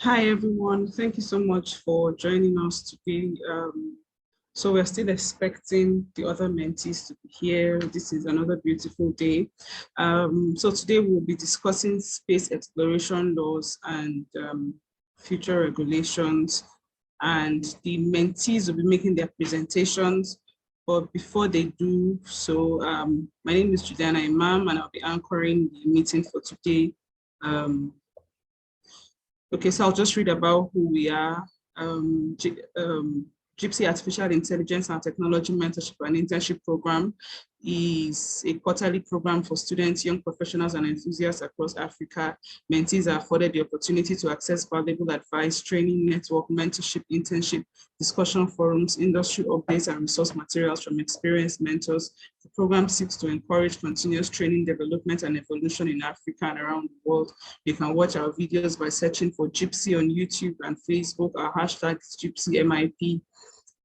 Hi, everyone. Thank you so much for joining us today. So we're still expecting the other mentees to be here. This is another beautiful day. So today we'll be discussing space exploration laws and future regulations. And the mentees will be making their presentations. But before they do so, my name is Juliana Imam, and I'll be anchoring the meeting for today. Okay, so I'll just read about who we are. Gypsy Artificial Intelligence and Technology Mentorship and Internship Program is a quarterly program for students, young professionals, and enthusiasts across Africa. Mentees are afforded the opportunity to access valuable advice, training, network, mentorship, internship, discussion forums, industry updates, and resource materials from experienced mentors. The program seeks to encourage continuous training, development, and evolution in Africa and around the world. You can watch our videos by searching for Gypsy on YouTube and Facebook. Our hashtag is GypsyMIP.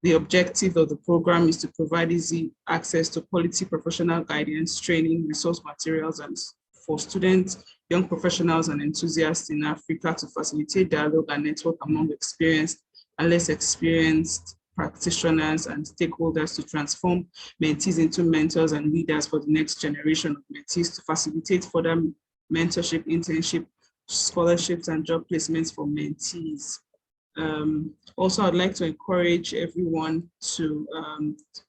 The objective of the program is to provide easy access to quality professional guidance, training, resource materials, and for students, young professionals, and enthusiasts in Africa to facilitate dialogue and network among experienced and less experienced practitioners and stakeholders to transform mentees into mentors and leaders for the next generation of mentees, to facilitate further mentorship, internship, scholarships, and job placements for mentees. Also, I'd like to encourage everyone to,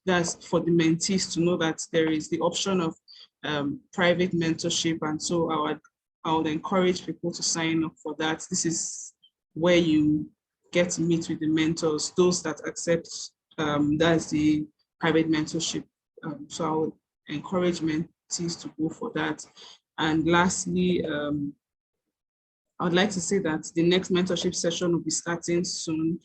that's for the mentees to know that there is the option of private mentorship. And so I would encourage people to sign up for that. This is where you get to meet with the mentors, those that accept, that's the private mentorship. So I would encourage mentees to go for that. And lastly, I would like to say that the next mentorship session will be starting soon.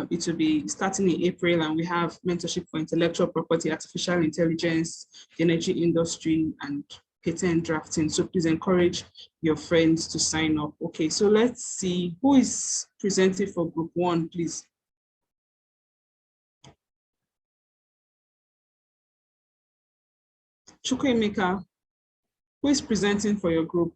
It will be starting in April, and we have mentorship for intellectual property, artificial intelligence, the energy industry, and patent drafting. So please encourage your friends to sign up. Okay, so let's see who is presenting for group one, please. Chukwuemeka, who is presenting for your group?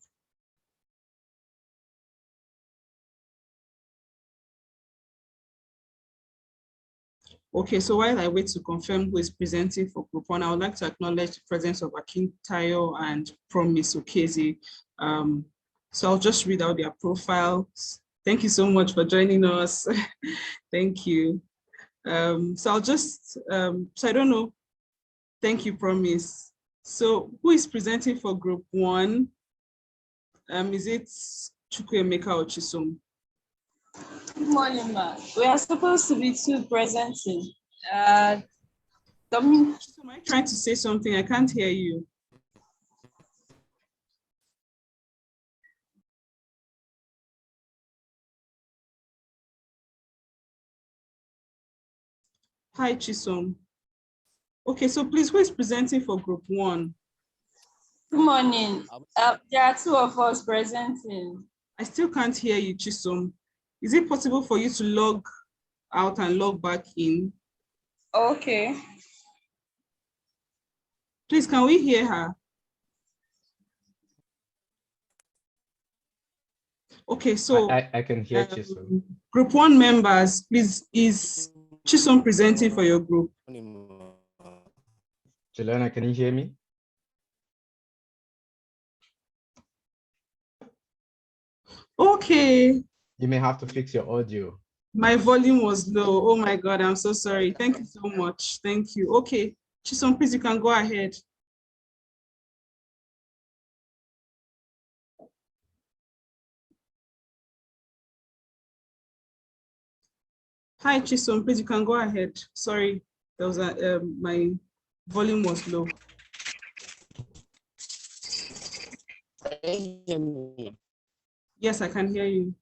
Okay, so while I wait to confirm who is presenting for group one, I would like to acknowledge the presence of Akintayo and Promise Okezi. So I'll just read out their profiles. Thank you so much for joining us. Thank you. So I'll just, so I don't know. Thank you, Promise. So who is presenting for group one? Is it Chukwuemeka or Chisom? Good morning, ma. We are supposed to be two presenting. Chisom, are you trying to say something? I can't hear you. Hi, Chisom. Okay, so please, who is presenting for group one? Good morning. There are two of us presenting. I still can't hear you, Chisom. Is it possible for you to log out and log back in? Okay. Please, can we hear her? Okay, so I can hear Chisom. Group one members, please, is Chisom presenting for your group? Juliana, can you hear me? Okay. You may have to fix your audio. My volume was low. Oh my God, I'm so sorry. Thank you so much. Thank you. Okay, Chisom, please, you can go ahead. Hi, Chisom, please, you can go ahead. Sorry, there was a, my volume was low. Yes, I can hear you.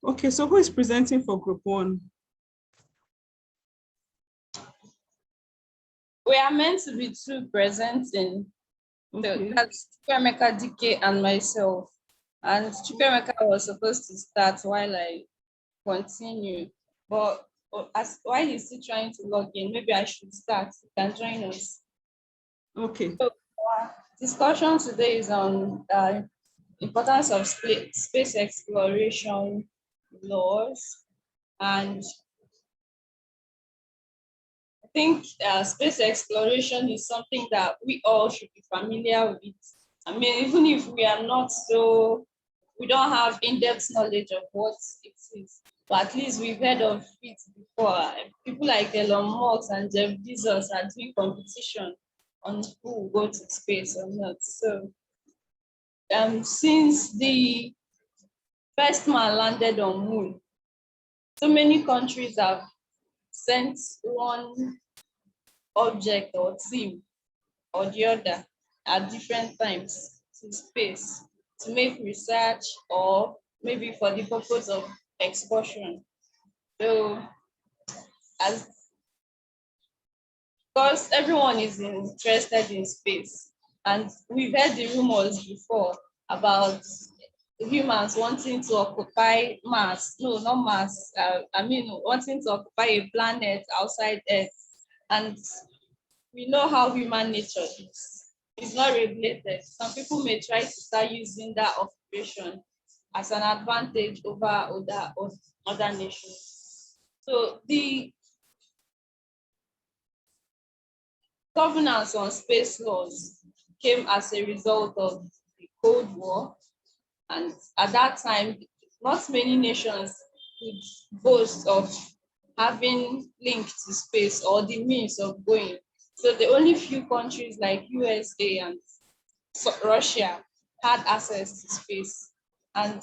Okay, so who is presenting for group one? We are meant to be two presenting. Okay. So that's Chukwuemeka DK and myself. And Chukwuemeka was supposed to start while I continue. But while he's still trying to log in, maybe I should start. You can join us. Okay. So our discussion today is on importance of space exploration laws, and I think space exploration is something that we all should be familiar with. I mean, even if we are not so, we don't have in-depth knowledge of what it is, but at least we've heard of it before. People like Elon Musk and Jeff Bezos are doing competition on who will go to space or not. So since the first man landed on moon, so many countries have sent one object or team or the other at different times to space to make research or maybe for the purpose of excursion. So as because everyone is interested in space, and we've heard the rumors before about humans wanting to occupy Mars. No, not Mars. I mean, wanting to occupy a planet outside Earth. And we know how human nature is. It's not regulated. Some people may try to start using that occupation as an advantage over other nations. So the governance on space laws came as a result of the Cold War. And at that time, not many nations could boast of having link to space or the means of going. So the only few countries like USA and Russia had access to space. And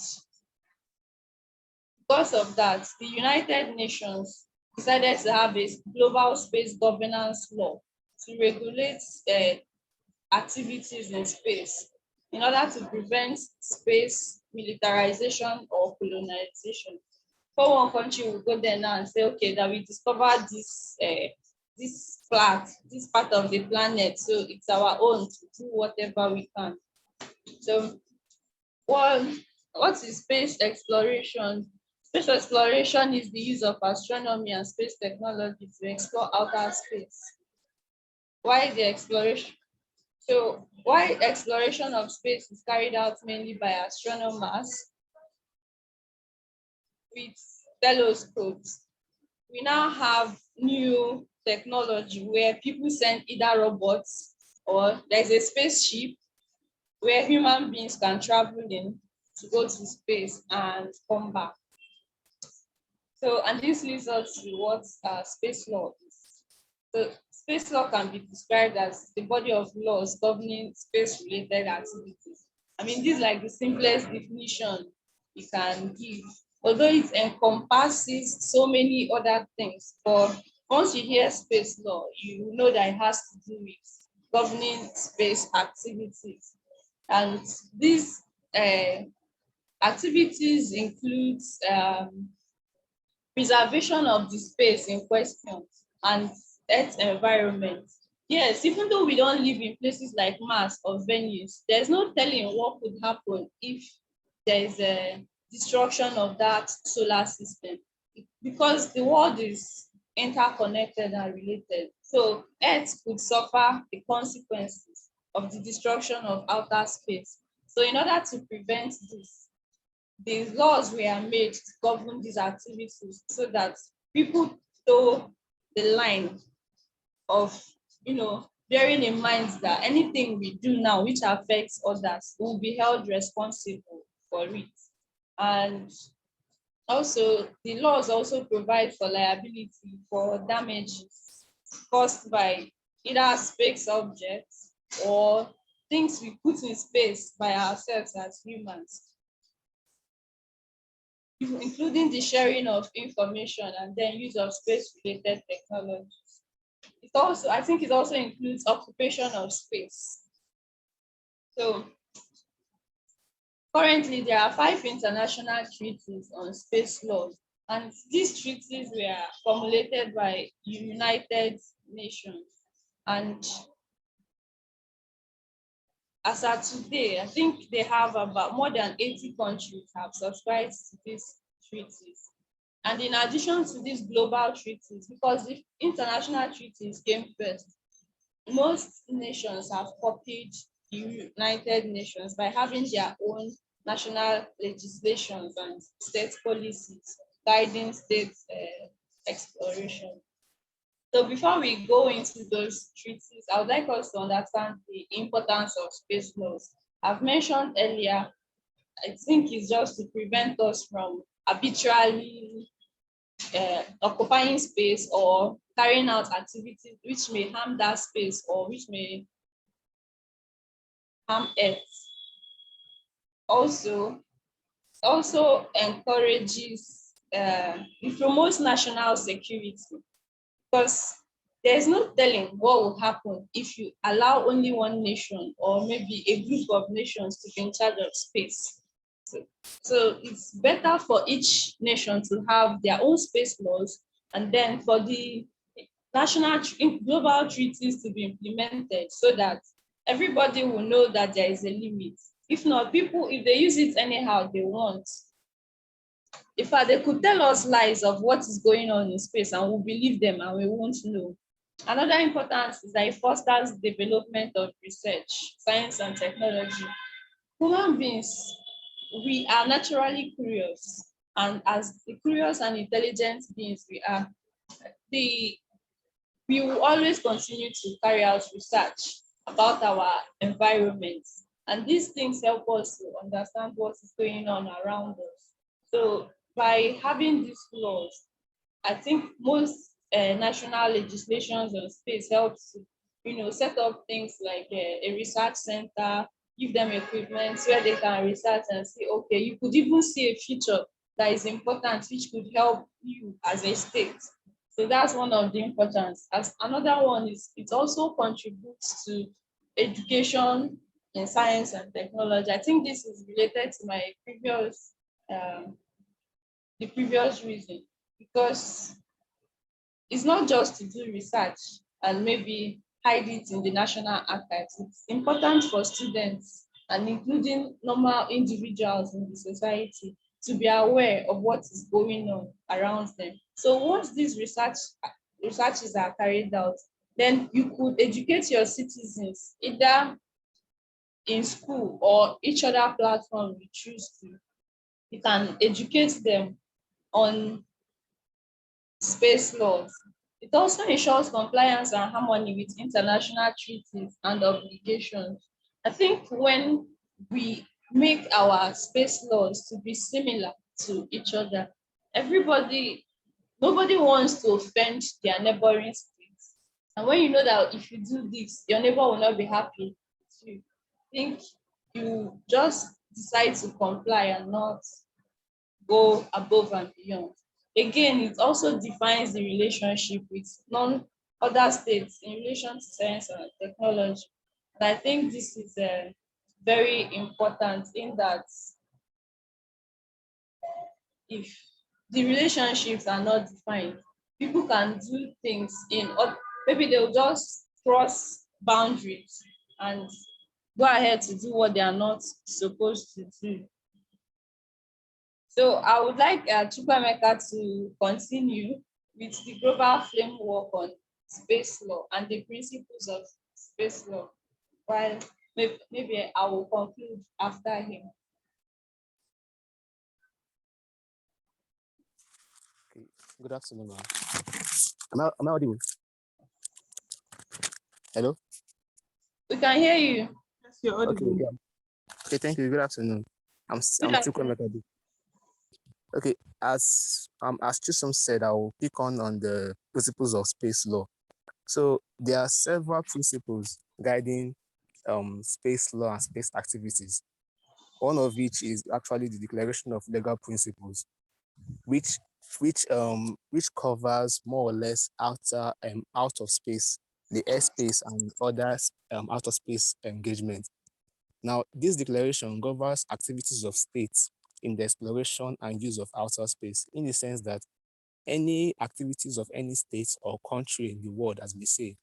because of that, the United Nations decided to have a global space governance law to regulate activities in space in order to prevent space militarization or colonization. For one country will go there now and say, okay, that we discovered this part of the planet, so it's our own to do whatever we can. So what is space exploration? Space exploration is the use of astronomy and space technology to explore outer space. Why the exploration? So while exploration of space is carried out mainly by astronomers with telescopes, we now have new technology where people send either robots or there's a spaceship where human beings can travel in to go to space and come back. So, and this leads us to what space law is. So space law can be described as the body of laws governing space-related activities. I mean, this is like the simplest definition you can give, although it encompasses so many other things. But once you hear space law, you know that it has to do with governing space activities. And these activities include preservation of the space in question and Earth environment. Yes, even though we don't live in places like Mars or Venus, there's no telling what could happen if there is a destruction of that solar system, because the world is interconnected and related. So Earth could suffer the consequences of the destruction of outer space. So in order to prevent this, the laws were made to govern these activities so that people toe the line of, bearing in mind that anything we do now which affects others will be held responsible for it. And also, the laws also provide for liability for damages caused by either space objects or things we put in space by ourselves as humans, including the sharing of information and then use of space-related technologies. I think it also includes occupation of space. So currently, there are 5 international treaties on space law, and these treaties were formulated by United Nations. And as of today, I think they have about more than 80 countries have subscribed to these treaties. And in addition to these global treaties, because if international treaties came first, most nations have copied the United Nations by having their own national legislations and state policies guiding state exploration. So before we go into those treaties, I would like us to understand the importance of space laws. I've mentioned earlier, I think it's just to prevent us from arbitrarily occupying space or carrying out activities which may harm that space or which may harm Earth. Also encourages, it promotes national security, because there's no telling what will happen if you allow only one nation or maybe a group of nations to be in charge of space. So it's better for each nation to have their own space laws, and then for the national global treaties to be implemented so that everybody will know that there is a limit. If not, people, if they use it anyhow they want, in fact, they could tell us lies of what is going on in space and we'll believe them and we won't know. Another importance is that it fosters development of research, science, and technology. Human beings, we are naturally curious, and as the curious and intelligent beings we are, we will always continue to carry out research about our environment, and these things help us to understand what is going on around us. So by having these laws, I think most national legislations on space helps to, set up things like a research center, give them equipment where they can research and see, okay, you could even see a future that is important, which could help you as a state. So that's one of the importance. As another one is, it also contributes to education in science and technology. I think this is related to my previous, the previous reason, because it's not just to do research and maybe hide it in the national archives. It's important for students and including normal individuals in the society to be aware of what is going on around them. So once these researches are carried out, then you could educate your citizens either in school or each other platform you choose to. You can educate them on space laws. It also ensures compliance and harmony with international treaties and obligations. I think when we make our space laws to be similar to each other, nobody wants to offend their neighboring states. And when you know that if you do this, your neighbor will not be happy, I think you just decide to comply and not go above and beyond. Again, it also defines the relationship with non-other states in relation to science and technology. And I think this is very important in that if the relationships are not defined, people can do things maybe they'll just cross boundaries and go ahead to do what they are not supposed to do. So I would like Chukwemeka to continue with the global framework on space law and the principles of space law, while maybe I will conclude after him. Okay. Good afternoon, ma'am. Am I audible? Hello? We can hear you. Yes, you're audible. Okay, yeah. Okay, thank you. Good afternoon. I'm Chukwemeka. Okay, as Chisom said, I will pick on the principles of space law. So there are several principles guiding space law and space activities. One of which is actually the Declaration of Legal Principles, which covers more or less out of space, the airspace and other out of space engagement. Now, this declaration governs activities of states in the exploration and use of outer space, in the sense that any activities of any state or country in the world, as we say,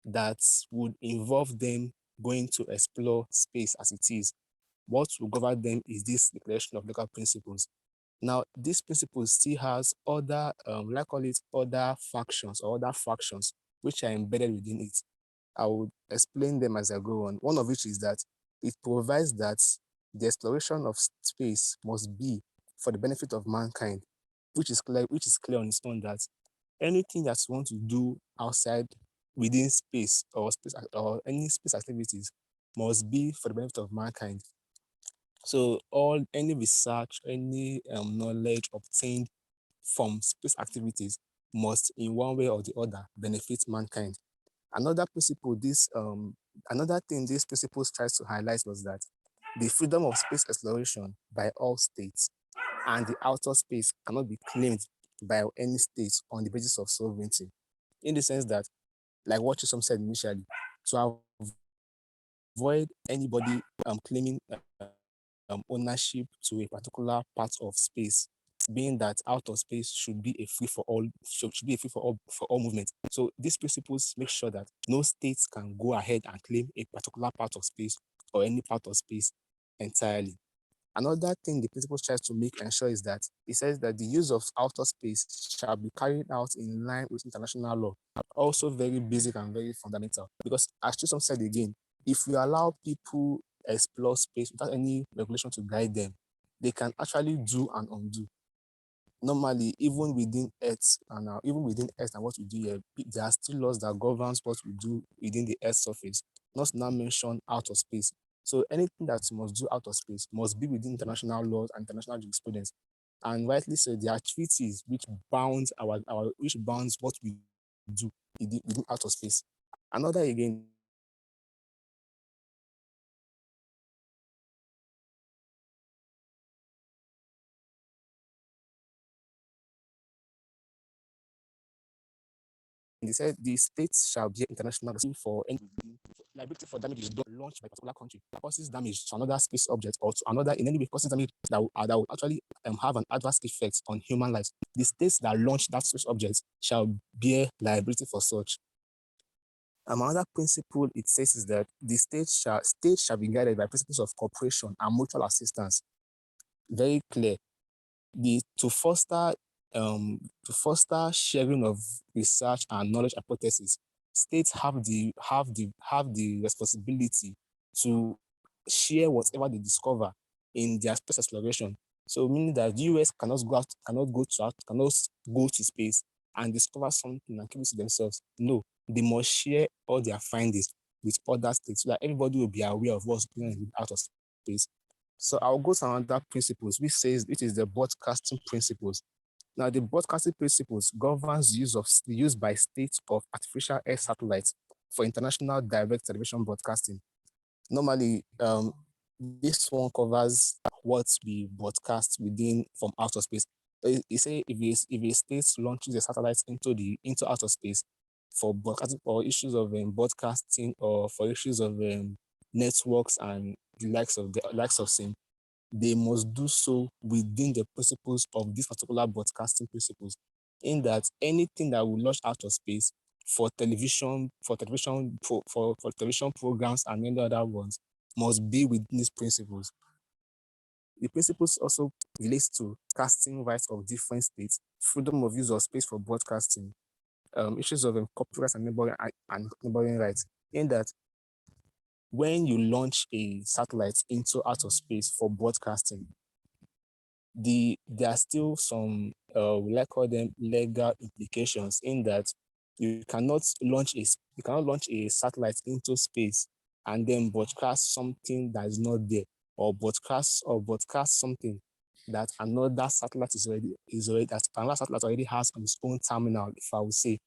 that would involve them going to explore space as it is, what will govern them is this Declaration of Legal Principles. Now, this principle still has other, let's call it other factions or other fractions, which are embedded within it. I would explain them as I go on. One of which is that it provides that the exploration of space must be for the benefit of mankind, which is clear on its own that anything that you want to do outside within space or any space activities must be for the benefit of mankind. So any research, any knowledge obtained from space activities must in one way or the other benefit mankind. Another thing these principles tries to highlight was that the freedom of space exploration by all states and the outer space cannot be claimed by any state on the basis of sovereignty. In the sense that, like what Chisom said initially, to avoid anybody claiming ownership to a particular part of space, being that outer space should be a free for all, should be a free for all movement. So these principles make sure that no states can go ahead and claim a particular part of space or any part of space entirely. Another thing the principles tries to make ensure is that it says that the use of outer space shall be carried out in line with international law. Also very basic and very fundamental. Because as Chisom said again, if we allow people explore space without any regulation to guide them, they can actually do and undo. Normally, even within Earth and what we do here, there are still laws that governs what we do within the Earth's surface, not to now mention outer space. So anything that you must do out of space must be within international laws and international jurisprudence. And rightly so, there are treaties which bounds what we do within outer space. Another again, they said the states shall bear international for any liability for damages done launched by a particular country that causes damage to another space object or to another in any way causes damage that will actually have an adverse effect on human lives. The states that launch that space object shall bear liability for such. Another principle it says is that the states shall be guided by principles of cooperation and mutual assistance. Very clear. To foster sharing of research and knowledge hypotheses, states have the responsibility to share whatever they discover in their space exploration. So meaning that the US cannot go to space and discover something and keep it to themselves. No, they must share all their findings with other states so that everybody will be aware of what's going on out of space. So I'll go to another principles, which is the broadcasting principles. Now, the broadcasting principles governs the use by states of artificial air satellites for international direct television broadcasting. Normally, this one covers what we broadcast from outer space. You say if a state launches a satellite into outer space for broadcasting, for issues of broadcasting or for issues of networks and the likes of same, they must do so within the principles of these particular broadcasting principles. In that anything that will launch out of space for television programs and many other ones must be within these principles. The principles also relates to casting rights of different states, freedom of use of space for broadcasting, issues of copyright and neighboring rights. In that, when you launch a satellite into outer space for broadcasting, there are still some we call them legal implications. In that you cannot launch a satellite into space and then broadcast something that is not there, or broadcast something that another satellite another satellite already has on its own terminal, if I would say.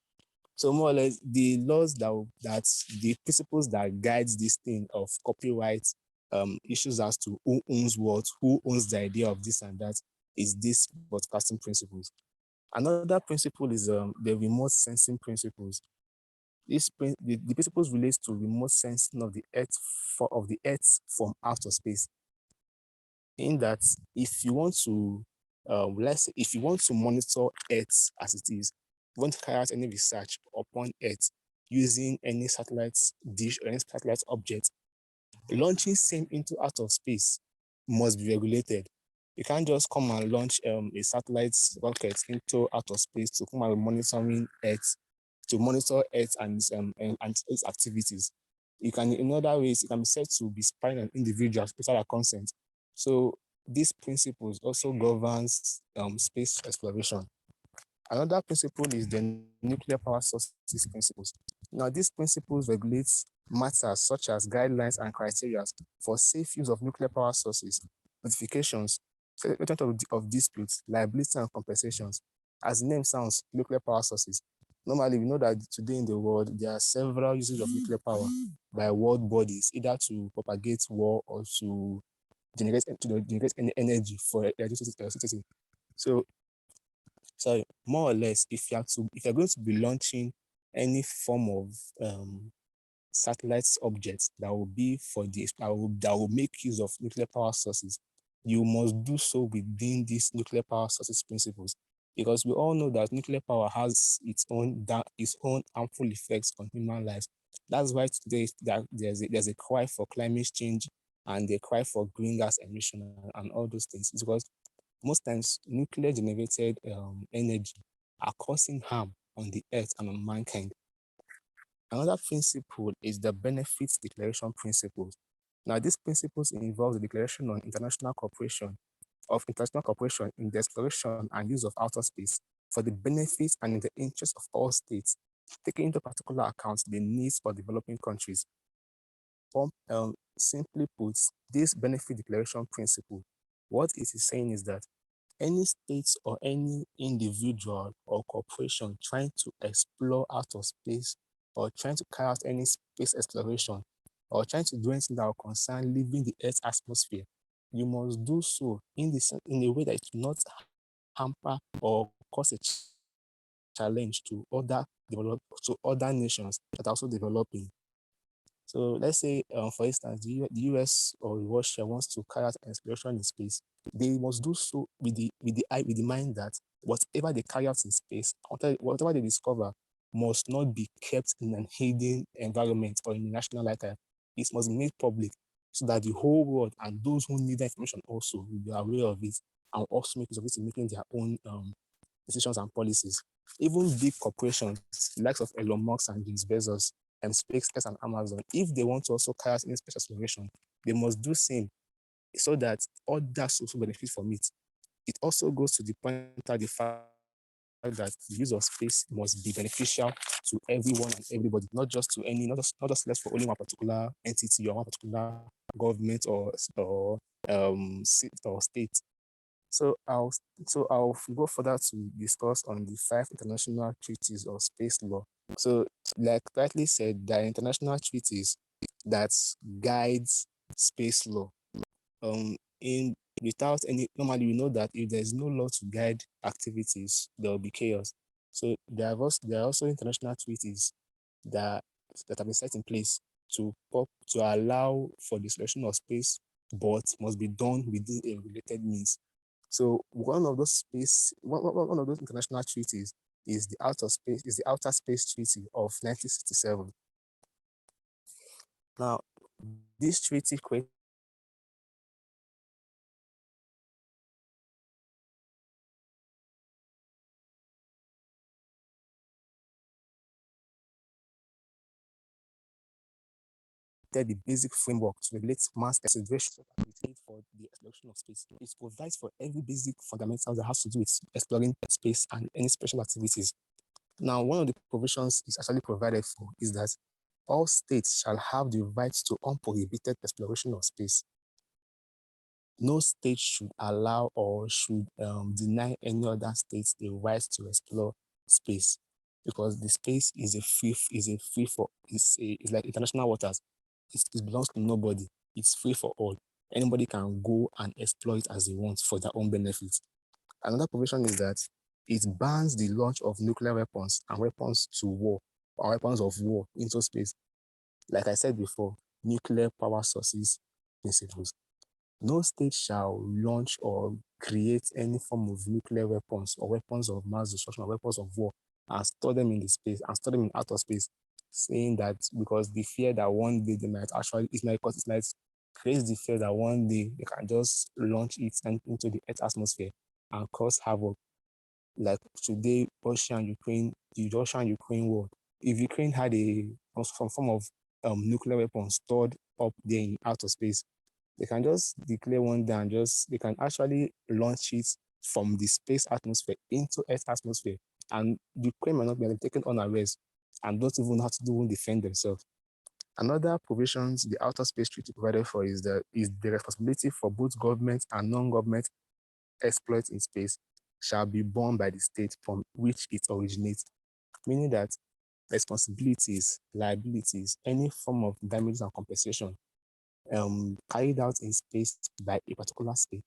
So more or less, the laws the principles that guides this thing of copyright issues as to who owns what, who owns the idea of this and that, is this broadcasting principles. Another principle is the remote sensing principles. The principles relates to remote sensing of the Earth from outer space. In that, if you want to, let's say, if you want to monitor Earth as it is, you want to carry out any research upon Earth using any satellite dish or any satellite object, launching same into out of space must be regulated. You can't just come and launch a satellite rocket into outer space to come and monitoring Earth, to monitor Earth and its activities. You can, in other ways, it can be said to be spying on individuals without their consent. So these principles also governs space exploration. Another principle is the nuclear power sources principles. Now, these principles regulate matters such as guidelines and criteria for safe use of nuclear power sources, notifications, settlement of disputes, liability and compensations. As the name sounds, nuclear power sources. Normally, we know that today in the world, there are several uses of nuclear power by world bodies, either to propagate war or to generate any energy for electricity. So more or less, if you're going to be launching any form of satellite objects that will be for this that will make use of nuclear power sources, you must do so within these nuclear power sources principles, because we all know that nuclear power has its own harmful effects on human lives. That's why today there's a cry for climate change and a cry for greenhouse emission and all those things. It's because most times nuclear generated energy are causing harm on the earth and on mankind. Another principle is the benefits declaration principles. Now, these principles involve the declaration on international cooperation in the exploration and use of outer space for the benefits and in the interest of all states, taking into particular account the needs for developing countries. Simply put, this benefit declaration principle, what it is saying is that any state or any individual or corporation trying to explore out of space or trying to carry out any space exploration or trying to do anything that will concern leaving the Earth's atmosphere, you must do so in a way that it will not hamper or cause a challenge to other nations that are also developing. So let's say, for instance, the US or Russia wants to carry out an exploration in space. They must do so with the mind that whatever they carry out in space, whatever they discover, must not be kept in an hidden environment or in a national archive. It must be made public so that the whole world and those who need that information also will be aware of it and also make use of it in making their own decisions and policies. Even big corporations, the likes of Elon Musk and Jeff Bezos, and SpaceX and Amazon, if they want to also carry out any space exploration, they must do same so that others also benefit from it. It also goes to the point that the fact that the use of space must be beneficial to everyone and everybody, not just to not just left for only one particular entity or one particular government or state. So I'll go further to discuss on the 5 international treaties of space law. So, like rightly said, there are international treaties that guides space law. In without any Normally we know that if there's no law to guide activities, there will be chaos. So there are also international treaties that have been set in place to allow for the exploration of space, but must be done within a related means. So one of those international treaties is the Outer Space Treaty of 1967. Now, this treaty created the basic framework to regulate mass exploration for the exploration of space. It provides for every basic fundamental that has to do with exploring space and any special activities. Now, one of the provisions is actually provided for is that all states shall have the right to unprohibited exploration of space. No state should allow or should deny any other state the right to explore space, because the space is it's like international waters. It belongs to nobody. It's free for all. Anybody can go and explore it as they want for their own benefit. Another provision is that it bans the launch of nuclear weapons and weapons to war or weapons of war into space. Like I said before, nuclear power sources principles. No state shall launch or create any form of nuclear weapons or weapons of mass destruction or weapons of war and store them in the space and store them in outer space, saying that because the fear that one day they might actually it might creates the fear that one day they can just launch it into the Earth atmosphere and cause havoc. Like today, the Russia and Ukraine war. If Ukraine had some form of nuclear weapon stored up there in outer space, they can just declare one day and they can actually launch it from the space atmosphere into Earth atmosphere, and Ukraine might not be taken unawares and don't even have to defend themselves. Another provisions the Outer Space Treaty provided for is the responsibility for both government and non-government exploits in space shall be borne by the state from which it originates, meaning that responsibilities, liabilities, any form of damage and compensation carried out in space by a particular state,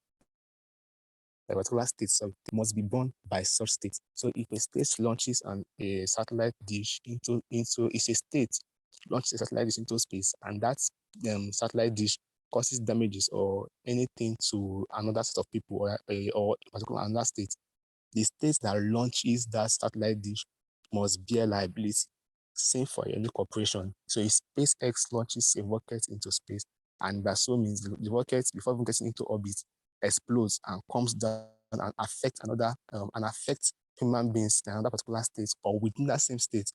sorry, must be borne by such state. So if a state launches a satellite dish it's a state launches a satellite dish into space, and that satellite dish causes damages or anything to another set of people or in particular another state, the state that launches that satellite dish must bear liability. Same for any corporation. So if SpaceX launches a rocket into space, and by so means the rocket, before even getting into orbit, explodes and comes down and affects human beings in another particular state or within that same state,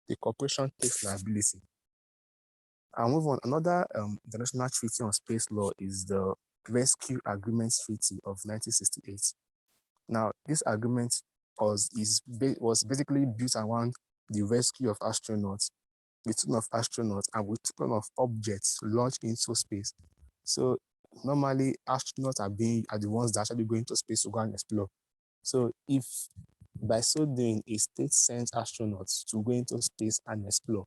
the corporation takes liability. I'll move on. Another international treaty on space law is the Rescue Agreements Treaty of 1968. Now, this agreement was basically built around the rescue of astronauts, return of astronauts, and return of objects launched into space. So normally, astronauts are the ones that actually go into space to go and explore. So if by so doing, a state sends astronauts to go into space and explore,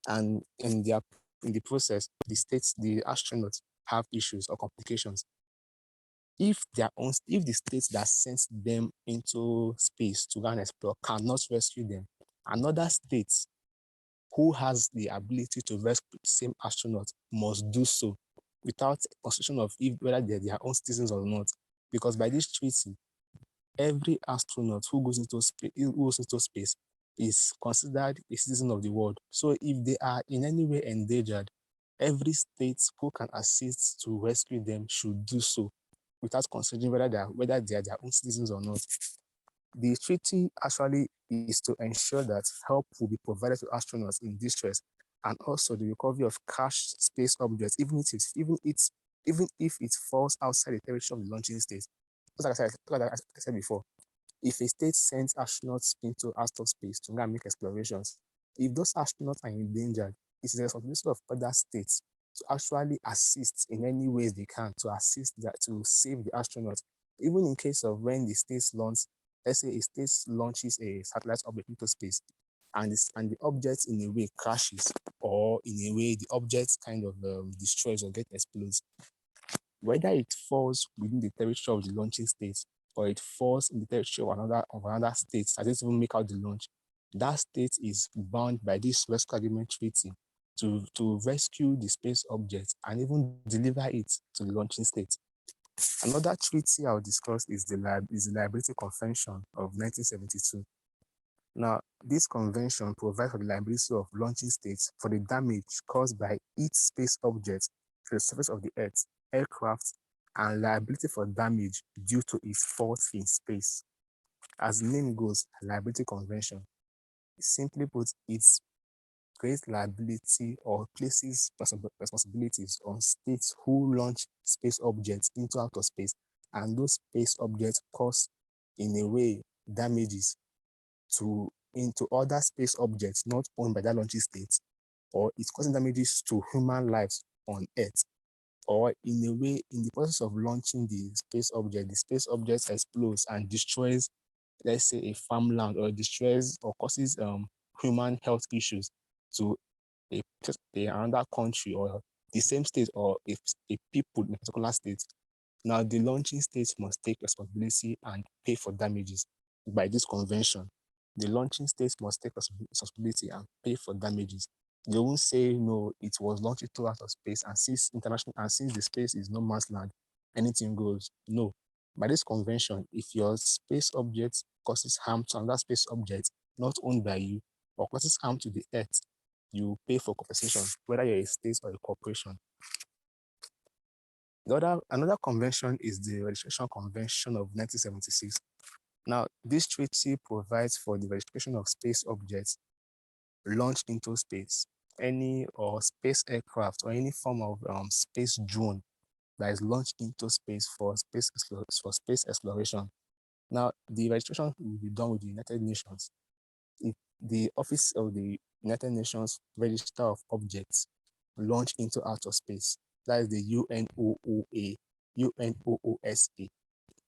and in the process, the astronauts have issues or complications, if the state that sends them into space to go and explore cannot rescue them, another state who has the ability to rescue the same astronaut must do so without consideration of whether they're their own citizens or not. Because by this treaty, every astronaut who goes into space is considered a citizen of the world. So if they are in any way endangered, every state who can assist to rescue them should do so without considering whether they are their own citizens or not. The treaty actually is to ensure that help will be provided to astronauts in distress, and also the recovery of crashed space objects, even if it falls outside the territory of the launching state. Like I said before, if a state sends astronauts into outer space to go and make explorations, if those astronauts are endangered, it's the responsibility of other states to actually assist in any ways they can to save the astronauts. Even in case of when the states launch, let's say a state launches a satellite object into space, and the object in a way crashes, or in a way the object kind of destroys or explodes, whether it falls within the territory of the launching state or it falls in the territory of another state that doesn't even make out the launch, that state is bound by this Rescue Agreement Treaty to rescue the space object and even deliver it to the launching state. Another treaty I'll discuss is the Liability Convention of 1972. Now, this convention provides for the liability of launching states for the damage caused by each space object to the surface of the Earth, aircraft, and liability for damage due to its fault in space. As the name goes, Liability Convention, simply put, it creates liability or places responsibilities on states who launch space objects into outer space, and those space objects cause, in a way, damages into other space objects not owned by that launching state, or it's causing damages to human lives on Earth, or in a way, in the process of launching the space object explodes and destroys, let's say, a farmland, or destroys or causes human health issues to another country or the same state, or a people in a particular state. Now, the launching state must take responsibility and pay for damages by this convention. The launching state must take responsibility and pay for damages. They won't say, no, it was launched into outer space, and since the space is no man's land, anything goes. No. By this convention, if your space object causes harm to another space object not owned by you, or causes harm to the Earth, you pay for compensation, whether you're a state or a corporation. Another convention is the Registration Convention of 1976. Now, this treaty provides for the registration of space objects launched into space, any or space aircraft or any form of space drone that is launched into space for space exploration. Now, the registration will be done with the United Nations. The Office of the United Nations Register of Objects launched into outer space. That is the UNOOSA.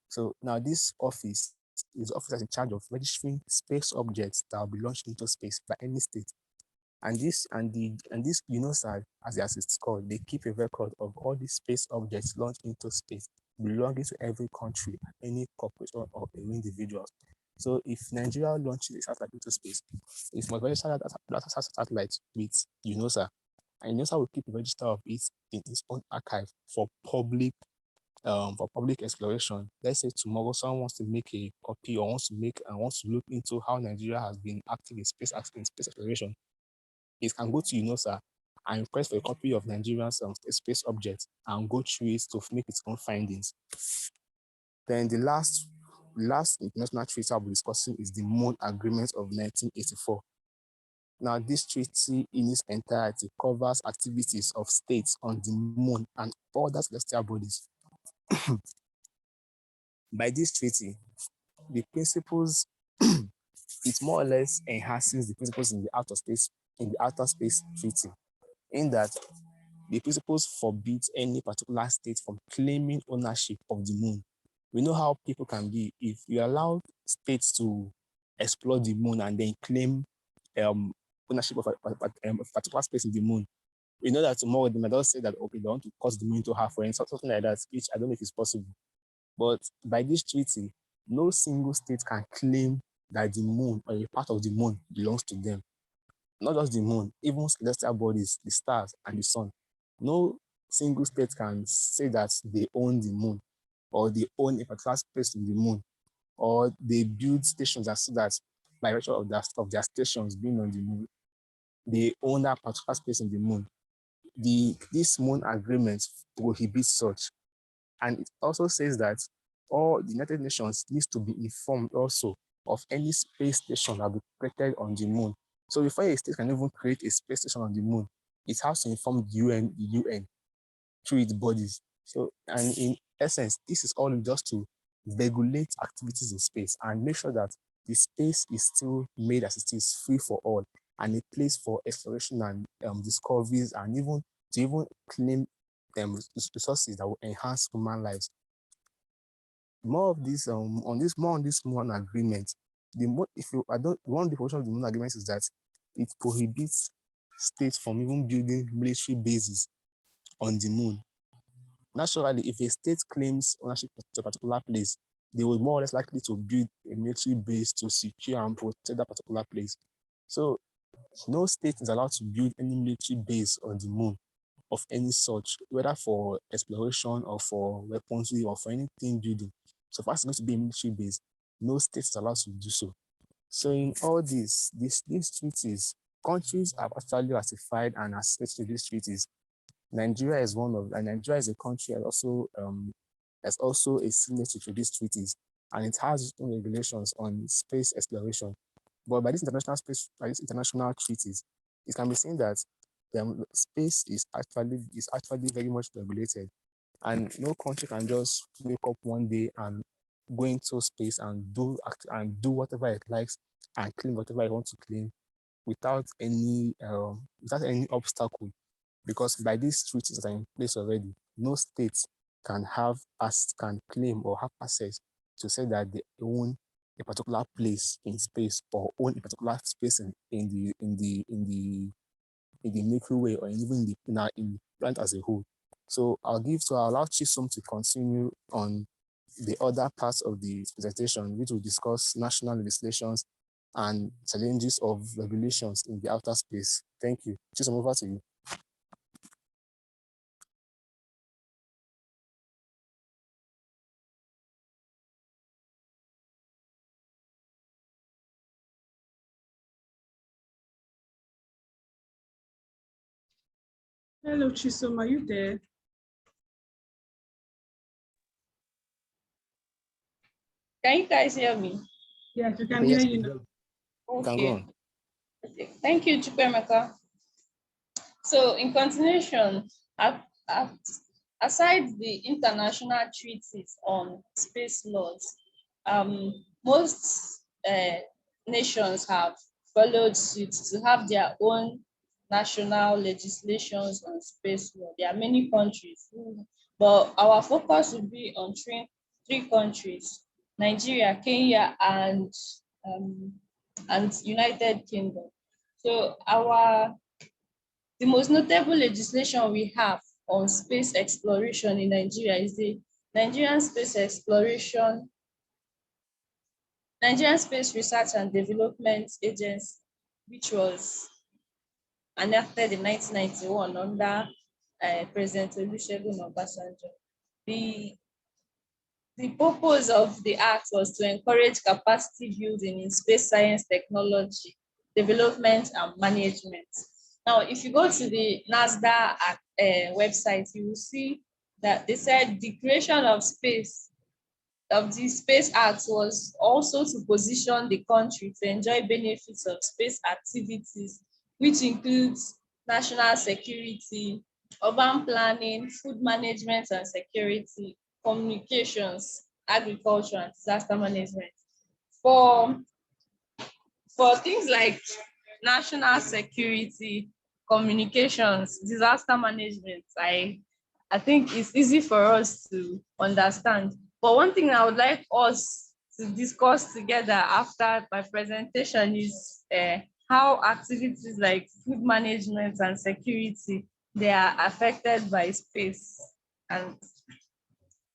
So now this office is the office that's in charge of registering space objects that will be launched into space by any state. And this UNOSA, as it's called, they keep a record of all these space objects launched into space belonging to every country, any corporation or individual. So if Nigeria launches a satellite into space, it must register that satellite with UNOSA, and UNOSA will keep a register of it in its own archive for public exploration. Let's say tomorrow someone wants to make a copy or wants to look into how Nigeria has been active in space exploration. It can go to UNOSA and request for a copy of Nigeria's space object and go through it to make its own findings. Then the last international treaty I'll be discussing is the Moon Agreement of 1984. Now, this treaty in its entirety covers activities of states on the moon and other celestial bodies. By this treaty, the principles, it more or less enhances the principles in the outer space treaty, in that the principles forbid any particular state from claiming ownership of the moon. We know how people can be. If you allow states to explore the moon and then claim ownership of a particular space in the moon, we know that tomorrow they might just say that, okay, they want to cut the moon to half or something like that, which I don't know if it's possible. But by this treaty, no single state can claim that the moon or a part of the moon belongs to them. Not just the moon, even celestial bodies, the stars and the sun. No single state can say that they own the moon or they own a particular space in the moon, or they build stations and so that by virtue of their stations being on the moon, they own that particular space in the moon. This moon agreement prohibits such. And it also says that all the United Nations needs to be informed also of any space station that will be created on the moon. So before a state can even create a space station on the moon, it has to inform the UN through its bodies. So, and in essence, this is all just to regulate activities in space and make sure that the space is still made as it is, free for all, and a place for exploration and discoveries, and even claim resources that will enhance human lives. More of this on this Moon Agreement. One of the portion of the Moon Agreement is that it prohibits states from even building military bases on the moon. Naturally, if a state claims ownership to a particular place, they will more or less likely to build a military base to secure and protect that particular place. So no state is allowed to build any military base on the moon of any such, whether for exploration or for weaponry or for anything building. So far as it's going to be a military base, no state is allowed to do so. So in all these treaties, countries have actually ratified and accessed to these treaties. Nigeria is Nigeria is a country that also a signatory to these treaties, and it has its own regulations on space exploration. But by these international treaties, it can be seen that space is actually very much regulated, and no country can just wake up one day and go into space and do whatever it likes and claim whatever it wants to claim without any obstacle, because by these treaties that are in place already, no state can claim or have access to say that they own a particular place in space or own a particular space in the Milky Way or even in the planet as a whole. So I'll allow Chisom to continue on the other parts of the presentation, which will discuss national legislations and challenges of regulations in the outer space. Thank you. Chisom, over to you. Hello, Chisom, are you there? Can you guys hear me? Yes, we can hear Yes, you you now. can go Okay. on. Okay. Thank you, Chukwemeka. So in continuation, a- a- aside the international treaties on space laws, most nations have followed suit to have their own national legislations on space law. There are many countries, but our focus will be on three countries: Nigeria, Kenya, and United Kingdom. So the most notable legislation we have on space exploration in Nigeria is the Nigerian Space Exploration, Nigerian Space Research and Development Agency, which was enacted in 1991 under President Olusegun Obasanjo. The, the purpose of the act was to encourage capacity building in space science technology, development, and management. Now, if you go to the NASDAQ website, you will see that they said the creation of the Space Act was also to position the country to enjoy benefits of space activities, which includes national security, urban planning, food management and security, communications, agriculture, and disaster management. For things like national security, communications, disaster management, I think it's easy for us to understand. But one thing I would like us to discuss together after my presentation is how activities like food management and security, they are affected by space. And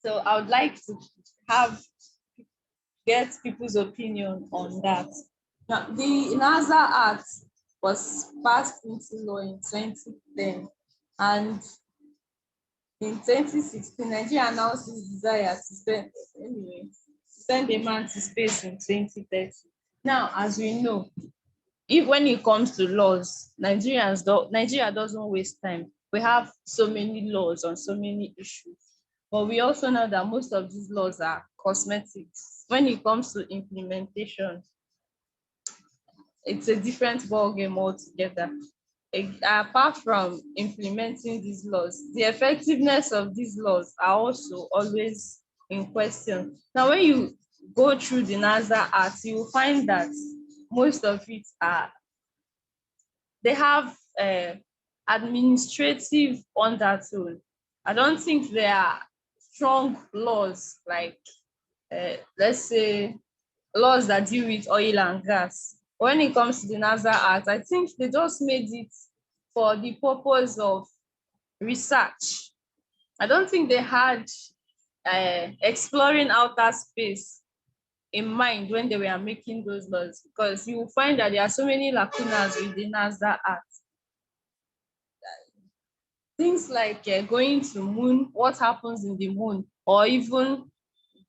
so I would like to get people's opinion on that. Now, the NASA Act was passed into law in 2010, and in 2016, Nigeria announced its desire to send a man to space in 2030. Now, as we know, when it comes to laws, Nigeria doesn't waste time. We have so many laws on so many issues, but we also know that most of these laws are cosmetics. When it comes to implementation, it's a different ballgame altogether. Apart from implementing these laws, the effectiveness of these laws are also always in question. Now, when you go through the NASA Act, you will find that most of it they have administrative undertone. I don't think there are strong laws like, let's say, laws that deal with oil and gas. When it comes to the NASA Act, I think they just made it for the purpose of research. I don't think they had exploring outer space in mind when they were making those laws, because you will find that there are so many lacunas with the NASA Act. Things like going to moon, what happens in the moon, or even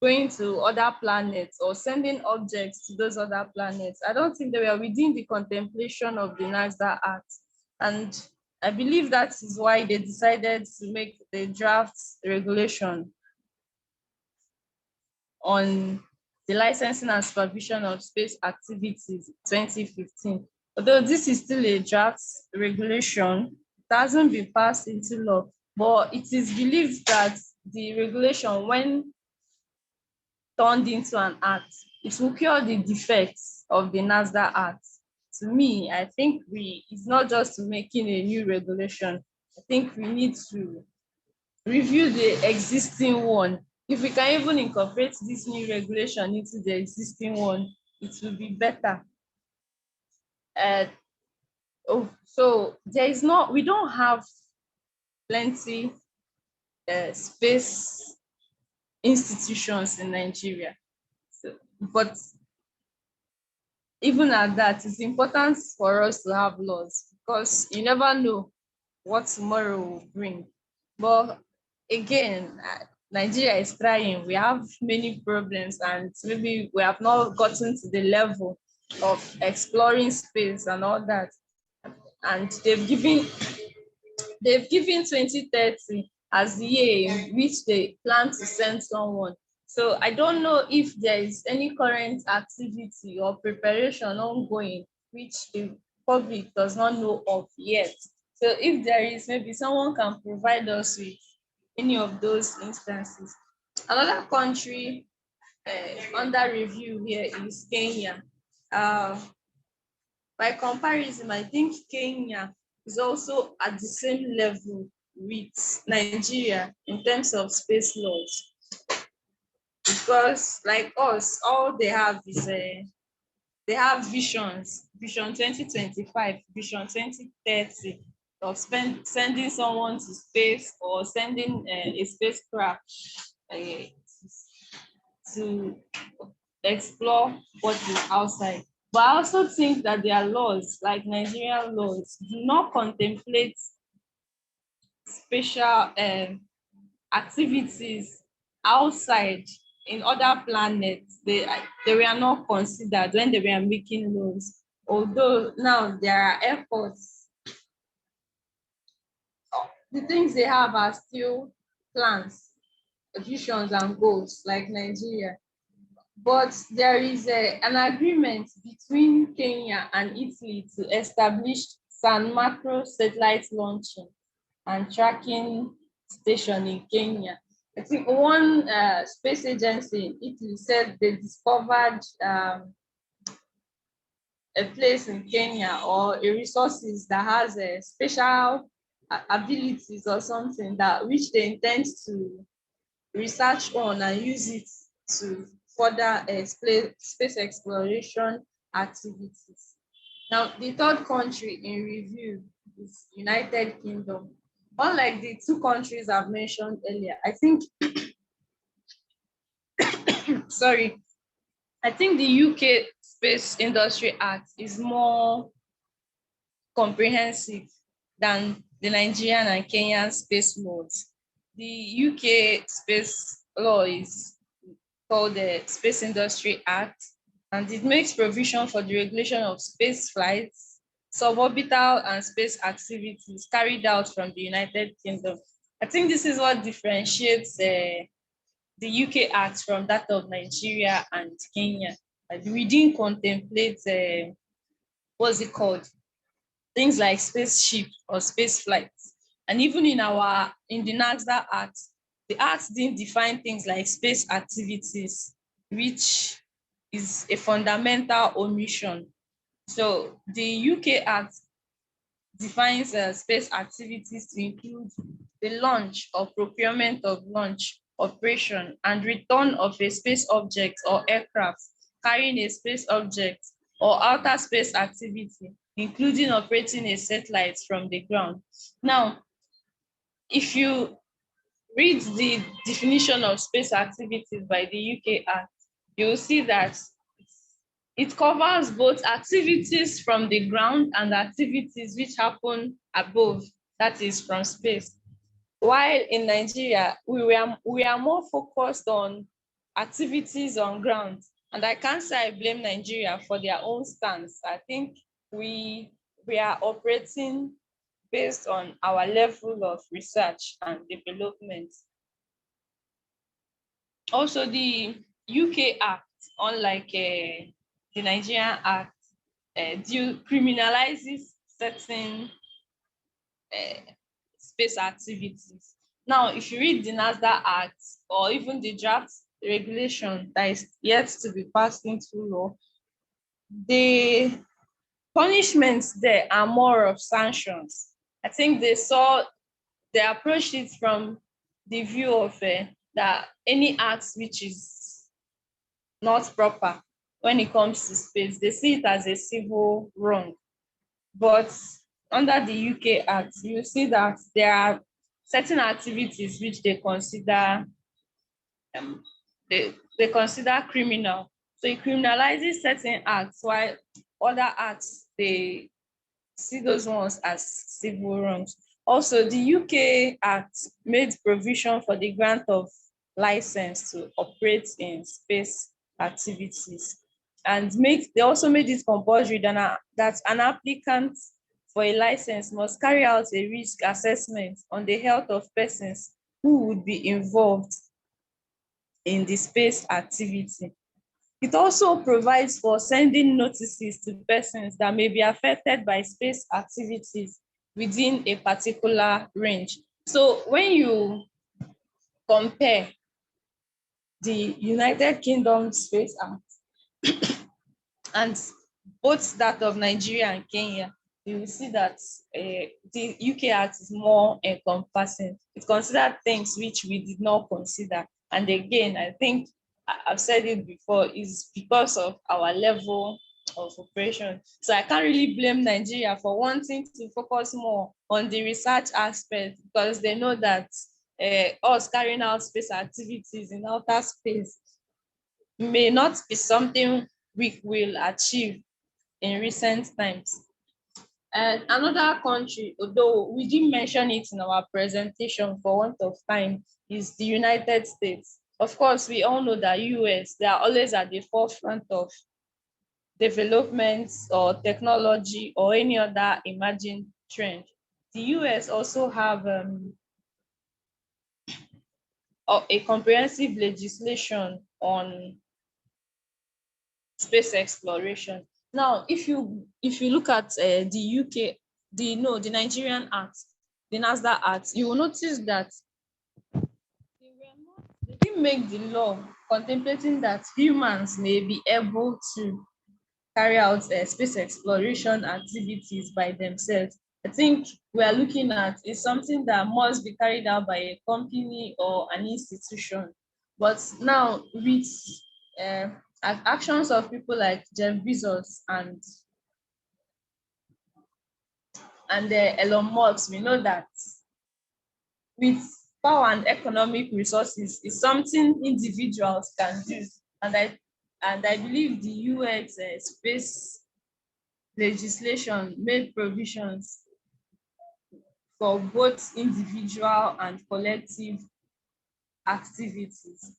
going to other planets or sending objects to those other planets. I don't think they were within the contemplation of the NASA Act. And I believe that is why they decided to make the draft regulation on the licensing and supervision of space activities 2015. Although this is still a draft regulation, it hasn't been passed into law, but it is believed that the regulation, when turned into an act, it will cure the defects of the NASA Act. To me, I think it's not just making a new regulation. I think we need to review the existing one. If we can even incorporate this new regulation into the existing one, it will be better. So we don't have plenty space institutions in Nigeria. So, but even at that, it's important for us to have laws, because you never know what tomorrow will bring. But again, Nigeria is trying. We have many problems, and maybe we have not gotten to the level of exploring space and all that. And they've given 2030 as the year in which they plan to send someone So I don't know if there is any current activity or preparation ongoing which the public does not know of yet. So if there is, maybe someone can provide us with any of those instances. Another country under review here is Kenya. By comparison, I think Kenya is also at the same level with Nigeria in terms of space laws, because like us, all they have is they have visions, Vision 2025, Vision 2030, of sending someone to space or sending a spacecraft uh, to explore what is outside. But I also think that their laws, like Nigerian laws, do not contemplate special activities outside in other planets. They were not considered when they were making laws. Although now there are efforts, the things they have are still plans, visions, and goals, like Nigeria. But there is an agreement between Kenya and Italy to establish San Marco satellite launching and tracking station in Kenya. I think one space agency in Italy said they discovered a place in Kenya or a resources that has a special abilities or something that which they intend to research on and use it to further space exploration activities. Now, the third country in review is United Kingdom. Unlike the two countries I've mentioned earlier, I think, sorry, I think the UK Space Industry Act is more comprehensive than the Nigerian and Kenyan space laws. The UK space law is called the Space Industry Act, and it makes provision for the regulation of space flights, suborbital and space activities carried out from the United Kingdom. I think this is what differentiates the UK Act from that of Nigeria and Kenya. We didn't contemplate, what's it called? Things like spaceship or space flights. And even in the NASDAQ Act, the Act didn't define things like space activities, which is a fundamental omission. So the UK Act defines space activities to include the launch or procurement of launch, operation, and return of a space object or aircraft carrying a space object or outer space activity, including operating a satellite from the ground. Now, if you read the definition of space activities by the UK Act, you will see that it covers both activities from the ground and activities which happen above, that is from space. While in Nigeria, we are more focused on activities on ground. And I can't say I blame Nigeria for their own stance. I think we are operating based on our level of research and development. Also, the UK Act, unlike the Nigerian Act, criminalizes certain space activities. Now, if you read the NASDAQ Act or even the draft regulation that is yet to be passed into law, the punishments there are more of sanctions. I think they approached it from the view of that any act which is not proper when it comes to space, they see it as a civil wrong. But under the UK Act, you see that there are certain activities which they consider they consider criminal. So it criminalizes certain acts, while other acts they see those ones as civil wrongs. Also, the UK Act made provision for the grant of license to operate in space activities, and they also made it compulsory that an applicant for a license must carry out a risk assessment on the health of persons who would be involved in the space activity. It also provides for sending notices to persons that may be affected by space activities within a particular range. So when you compare the United Kingdom Space Act and both that of Nigeria and Kenya, you will see that the UK Act is more encompassing. It considers things which we did not consider. And again, I think I've said it before, is because of our level of operation. So I can't really blame Nigeria for wanting to focus more on the research aspect, because they know that us carrying out space activities in outer space may not be something we will achieve in recent times. And another country, although we didn't mention it in our presentation for want of time, is the United States. Of course, we all know that US, they are always at the forefront of developments or technology or any other emerging trend. The US also have a comprehensive legislation on space exploration. Now, if you look at the UK, the Nigerian Act, the NASDAQ Act, you will notice that they didn't make the law contemplating that humans may be able to carry out space exploration activities by themselves. I think we are looking at is something that must be carried out by a company or an institution. But now with actions of people like Jeff Bezos and Elon Musk, we know that with power and economic resources is something individuals can do. And I believe the US space legislation made provisions for both individual and collective activities.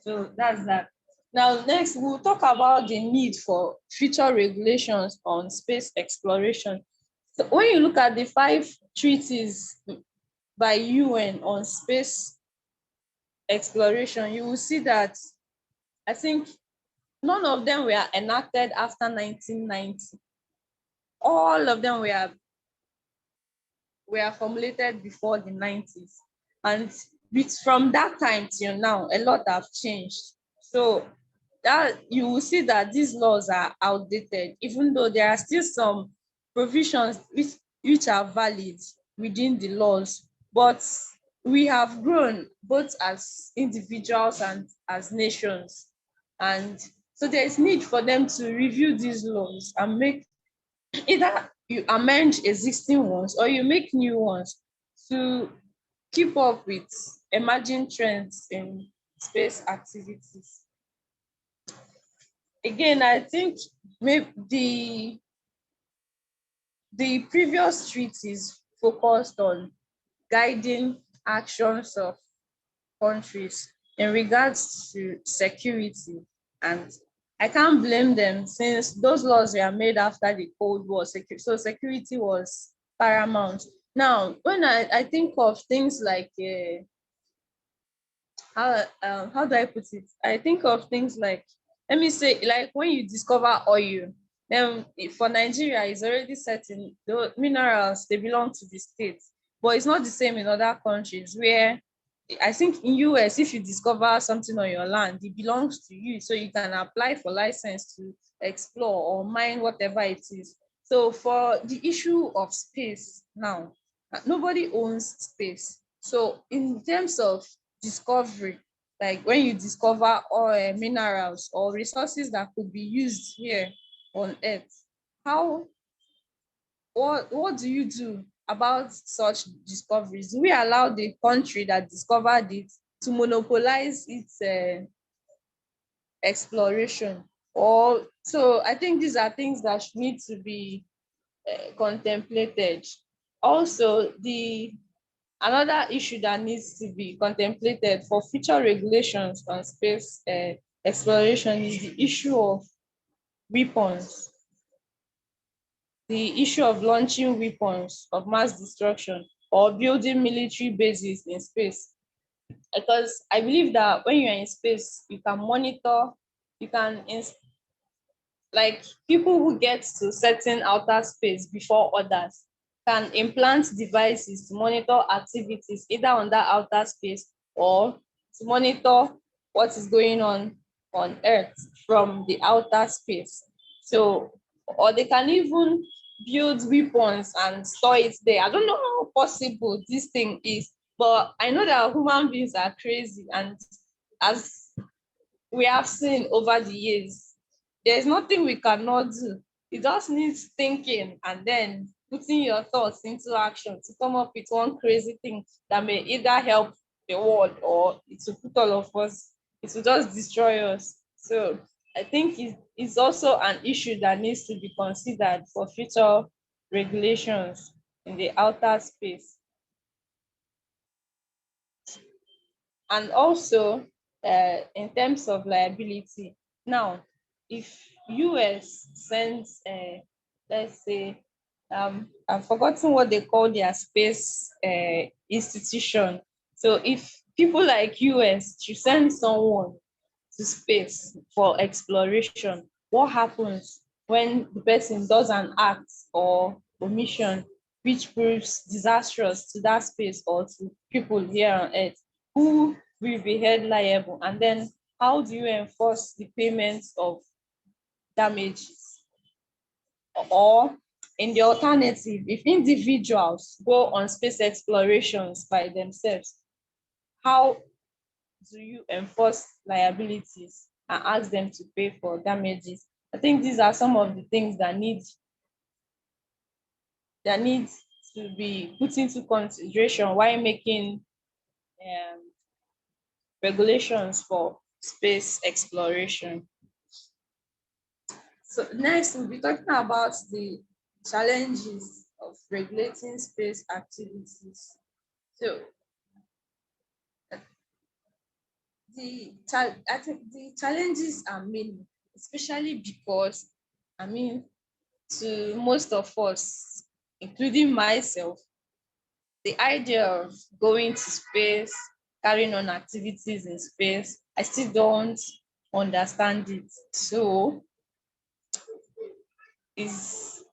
So that's that. Now, next, we'll talk about the need for future regulations on space exploration. So when you look at the 5 treaties by UN on space exploration, you will see that I think none of them were enacted after 1990. All of them were formulated before the 90s. And from that time till now, a lot have changed. So that you will see that these laws are outdated, even though there are still some provisions which are valid within the laws. But we have grown both as individuals and as nations. And so there is need for them to review these laws and make either you amend existing ones or you make new ones to keep up with emerging trends in space activities. Again, I think maybe the previous treaties focused on guiding actions of countries in regards to security, and I can't blame them since those laws were made after the Cold War. So security was paramount. Now, when I think of things like how do I put it? I think of things like, let me say, like when you discover oil, then for Nigeria, it's already certain the minerals, they belong to the states, but it's not the same in other countries where I think in US, if you discover something on your land, it belongs to you. So you can apply for license to explore or mine whatever it is. So for the issue of space now, nobody owns space. So in terms of discovery, like when you discover oil, minerals or resources that could be used here on Earth, what do you do about such discoveries? Do we allow the country that discovered it to monopolize its exploration? Or so I think these are things that need to be contemplated. Also, another issue that needs to be contemplated for future regulations on space exploration is the issue of weapons. The issue of launching weapons of mass destruction or building military bases in space. Because I believe that when you're in space, you can monitor, you can like people who get to certain outer space before others can implant devices to monitor activities either on that outer space or to monitor what is going on Earth from the outer space. So, or they can even build weapons and store it there. I don't know how possible this thing is, but I know that human beings are crazy, and as we have seen over the years, there's nothing we cannot do. It just needs thinking and then putting your thoughts into action to come up with one crazy thing that may either help the world or it will put all of us, it will just destroy us. So I think it's also an issue that needs to be considered for future regulations in the outer space. And also in terms of liability. Now, if US sends, let's say, I've forgotten what they call their space institution. So if people like US should send someone to space for exploration, what happens when the person does an act or omission which proves disastrous to that space or to people here on Earth? Who will be held liable? And then how do you enforce the payment of damages? Or in the alternative, if individuals go on space explorations by themselves, how do you enforce liabilities and ask them to pay for damages? I think these are some of the things that need to be put into consideration while making regulations for space exploration. So next, we'll be talking about the challenges of regulating space activities. So I think the challenges are many, especially because, I mean, to most of us, including myself, the idea of going to space, carrying on activities in space, I still don't understand it. So it's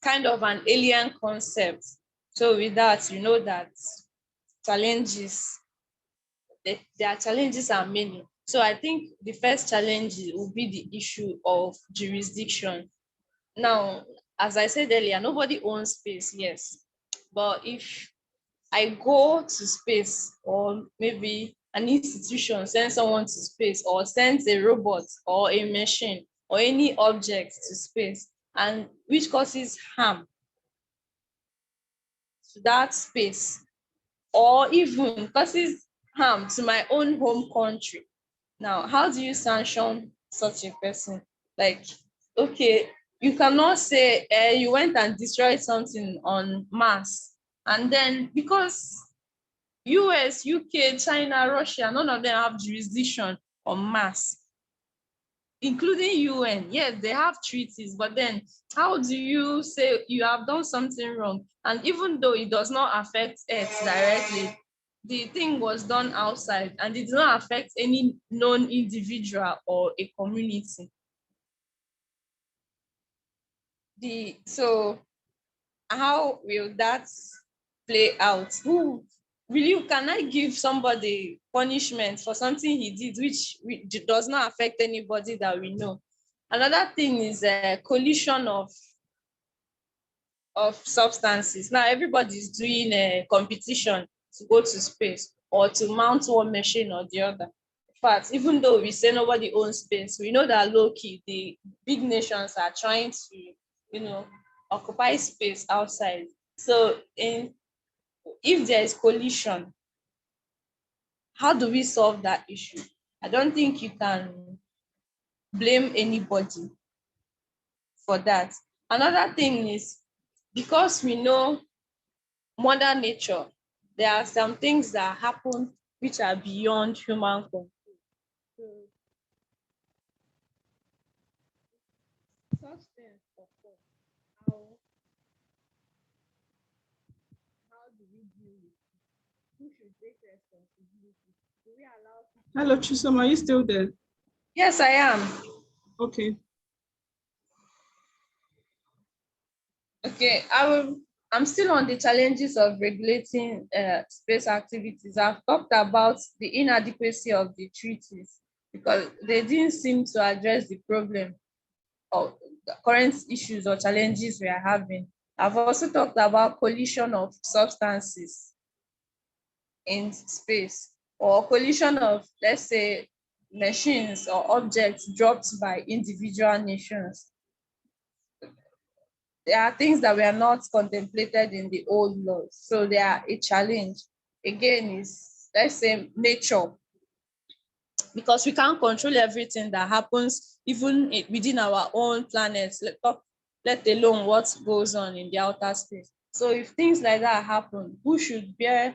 kind of an alien concept. So with that, you know that challenges, their challenges are many. So I think the first challenge will be the issue of jurisdiction. Now, as I said earlier, nobody owns space, yes. But if I go to space, or maybe an institution sends someone to space, or sends a robot or a machine or any object to space, and which causes harm to that space, or even causes harm to my own home country. Now, how do you sanction such a person? Like, okay, you cannot say you went and destroyed something on Mars, and then because US, UK, China, Russia, none of them have jurisdiction on Mars, including UN. Yes, they have treaties, but then how do you say you have done something wrong? And even though it does not affect Earth directly, the thing was done outside and it did not affect any known individual or a community. So how will that play out? Who really can I give somebody punishment for something he did which does not affect anybody that we know? Another thing is a collision of substances. Now everybody's doing a competition to go to space or to mount one machine or the other. In fact, even though we say nobody owns space, we know that low-key the big nations are trying to, occupy space outside. So if there is collision, how do we solve that issue? I don't think you can blame anybody for that. Another thing is, because we know mother nature, there are some things that happen which are beyond human control. So, such things, of course, how do we deal with it? who should take responsibility? Do we allow people? Hello, Chisom, are you still there? Yes, I am. Okay. Okay, I'm still on the challenges of regulating space activities. I've talked about the inadequacy of the treaties because they didn't seem to address the problem of the current issues or challenges we are having. I've also talked about collision of substances in space or collision of, let's say, machines or objects dropped by individual nations. There are things that were not contemplated in the old laws. So they are a challenge. Again, is, let's say, nature, because we can't control everything that happens even within our own planet, let alone what goes on in the outer space. So if things like that happen, who should bear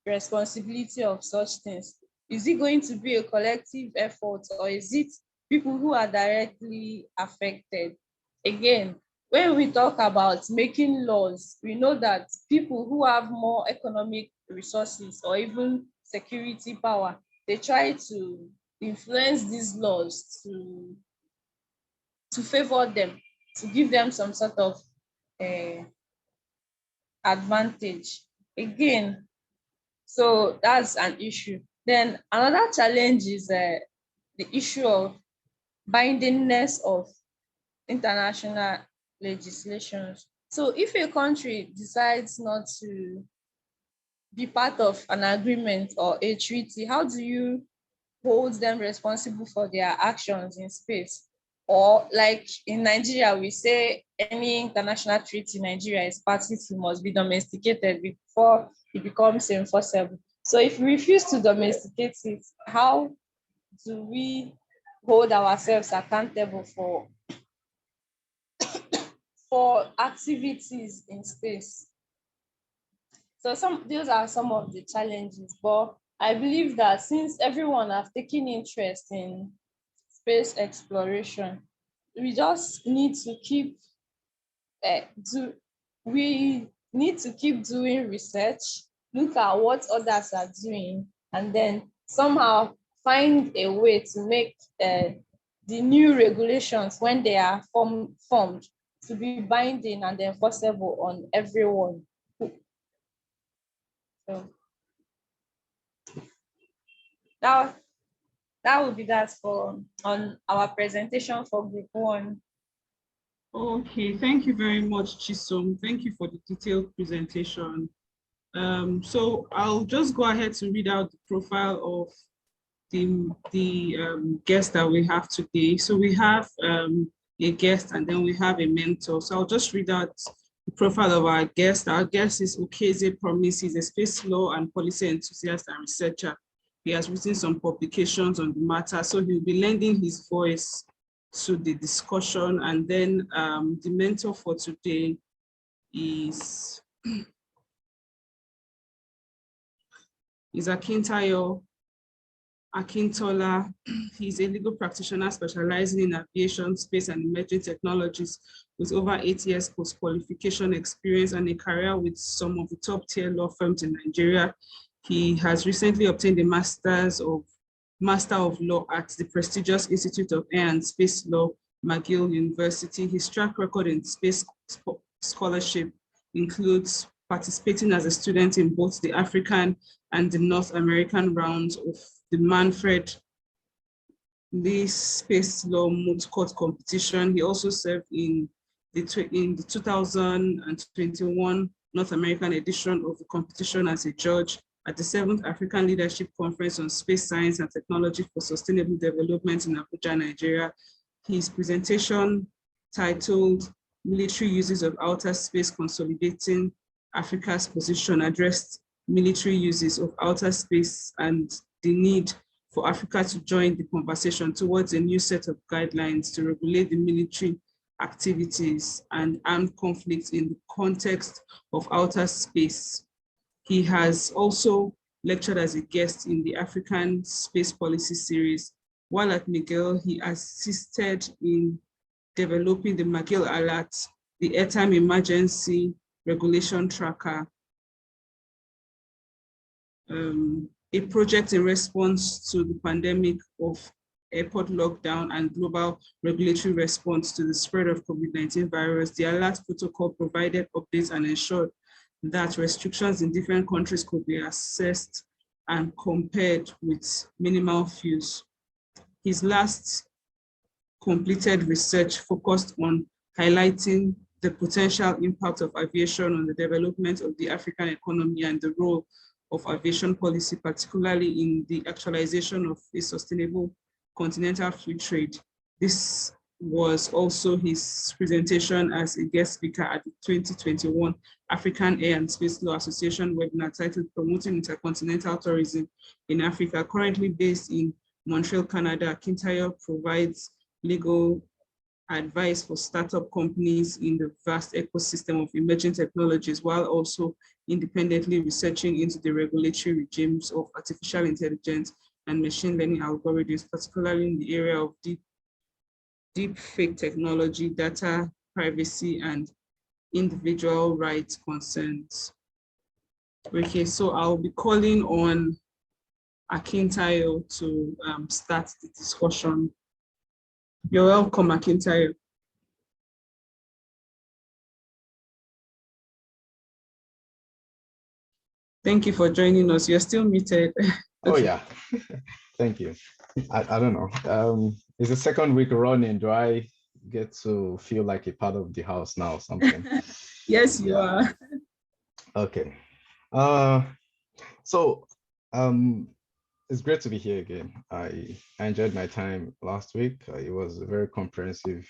responsibility of such things? Is it going to be a collective effort, or is it people who are directly affected? Again, when we talk about making laws, we know that people who have more economic resources or even security power, they try to influence these laws to favor them, to give them some sort of advantage. Again, so that's an issue. Then another challenge is the issue of bindingness of international legislations. So if a country decides not to be part of an agreement or a treaty, how do you hold them responsible for their actions in space? Or like in Nigeria, we say any international treaty Nigeria is party to must be domesticated before it becomes enforceable. So if we refuse to domesticate it, how do we hold ourselves accountable for activities in space? So those are some of the challenges, but I believe that since everyone has taken interest in space exploration, we just need to keep we need to keep doing research, look at what others are doing, and then somehow find a way to make the new regulations, when they are formed, to be binding and enforceable on everyone. So that would be that for on our presentation for group 1. Okay, thank you very much, Chisom. Thank you for the detailed presentation. So I'll just go ahead to read out the profile of the guest that we have today. So we have a guest and then we have a mentor. So I'll just read out the profile of our guest. Our guest is Ukeze Promise. He's a space law and policy enthusiast and researcher. He has written some publications on the matter, so he'll be lending his voice to the discussion. And then the mentor for today is Akintayo Akintola. He's a legal practitioner specializing in aviation, space, and emerging technologies with over 8 years post-qualification experience and a career with some of the top-tier law firms in Nigeria. He has recently obtained a Master of Law at the prestigious Institute of Air and Space Law, McGill University. His track record in space scholarship includes participating as a student in both the African and the North American rounds of the Manfred Lee Space Law Moot Court competition. He also served in the 2021 North American edition of the competition as a judge at the 7th African Leadership Conference on Space Science and Technology for Sustainable Development in Abuja, Nigeria. His presentation, titled Military Uses of Outer Space Consolidating Africa's Position, addressed military uses of outer space and the need for Africa to join the conversation towards a new set of guidelines to regulate the military activities and armed conflicts in the context of outer space. He has also lectured as a guest in the African Space Policy Series. While at McGill, he assisted in developing the McGill Alert, the Airtime Emergency Regulation Tracker, a project in response to the pandemic of airport lockdown and global regulatory response to the spread of COVID-19 virus. The alert protocol provided updates and ensured that restrictions in different countries could be assessed and compared with minimal fuels. His last completed research focused on highlighting the potential impact of aviation on the development of the African economy and the role of aviation policy, particularly in the actualization of a sustainable continental free trade. This was also his presentation as a guest speaker at the 2021 African Air and Space Law Association webinar titled Promoting Intercontinental Tourism in Africa. Currently based in Montreal, Canada, Akintayo provides legal advice for startup companies in the vast ecosystem of emerging technologies, while also independently researching into the regulatory regimes of artificial intelligence and machine learning algorithms, particularly in the area of deep fake technology, data privacy, and individual rights concerns. Okay, so I'll be calling on Akintayo to start the discussion. You're welcome, Akintayo. Thank you for joining us. You're still muted. Oh yeah, thank you. I don't know. It's the second week running. Do I get to feel like a part of the house now or something? Yes, you are. Okay. So it's great to be here again. I enjoyed my time last week. It was a very comprehensive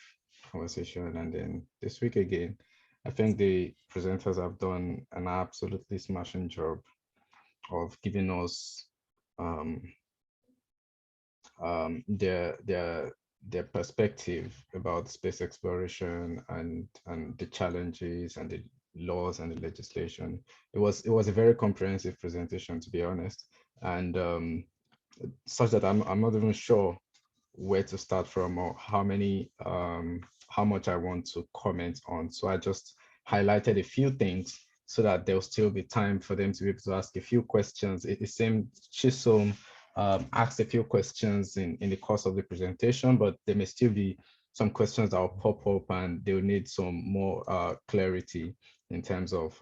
conversation, and then this week again, I think the presenters have done an absolutely smashing job of giving us their perspective about space exploration and the challenges and the laws and the legislation. It was a very comprehensive presentation, to be honest, and such that I'm not even sure where to start from or how much I want to comment on. So I just highlighted a few things so that there'll still be time for them to be able to ask a few questions. It seemed Chisom asked a few questions in the course of the presentation, but there may still be some questions that will pop up and they'll need some more clarity in terms of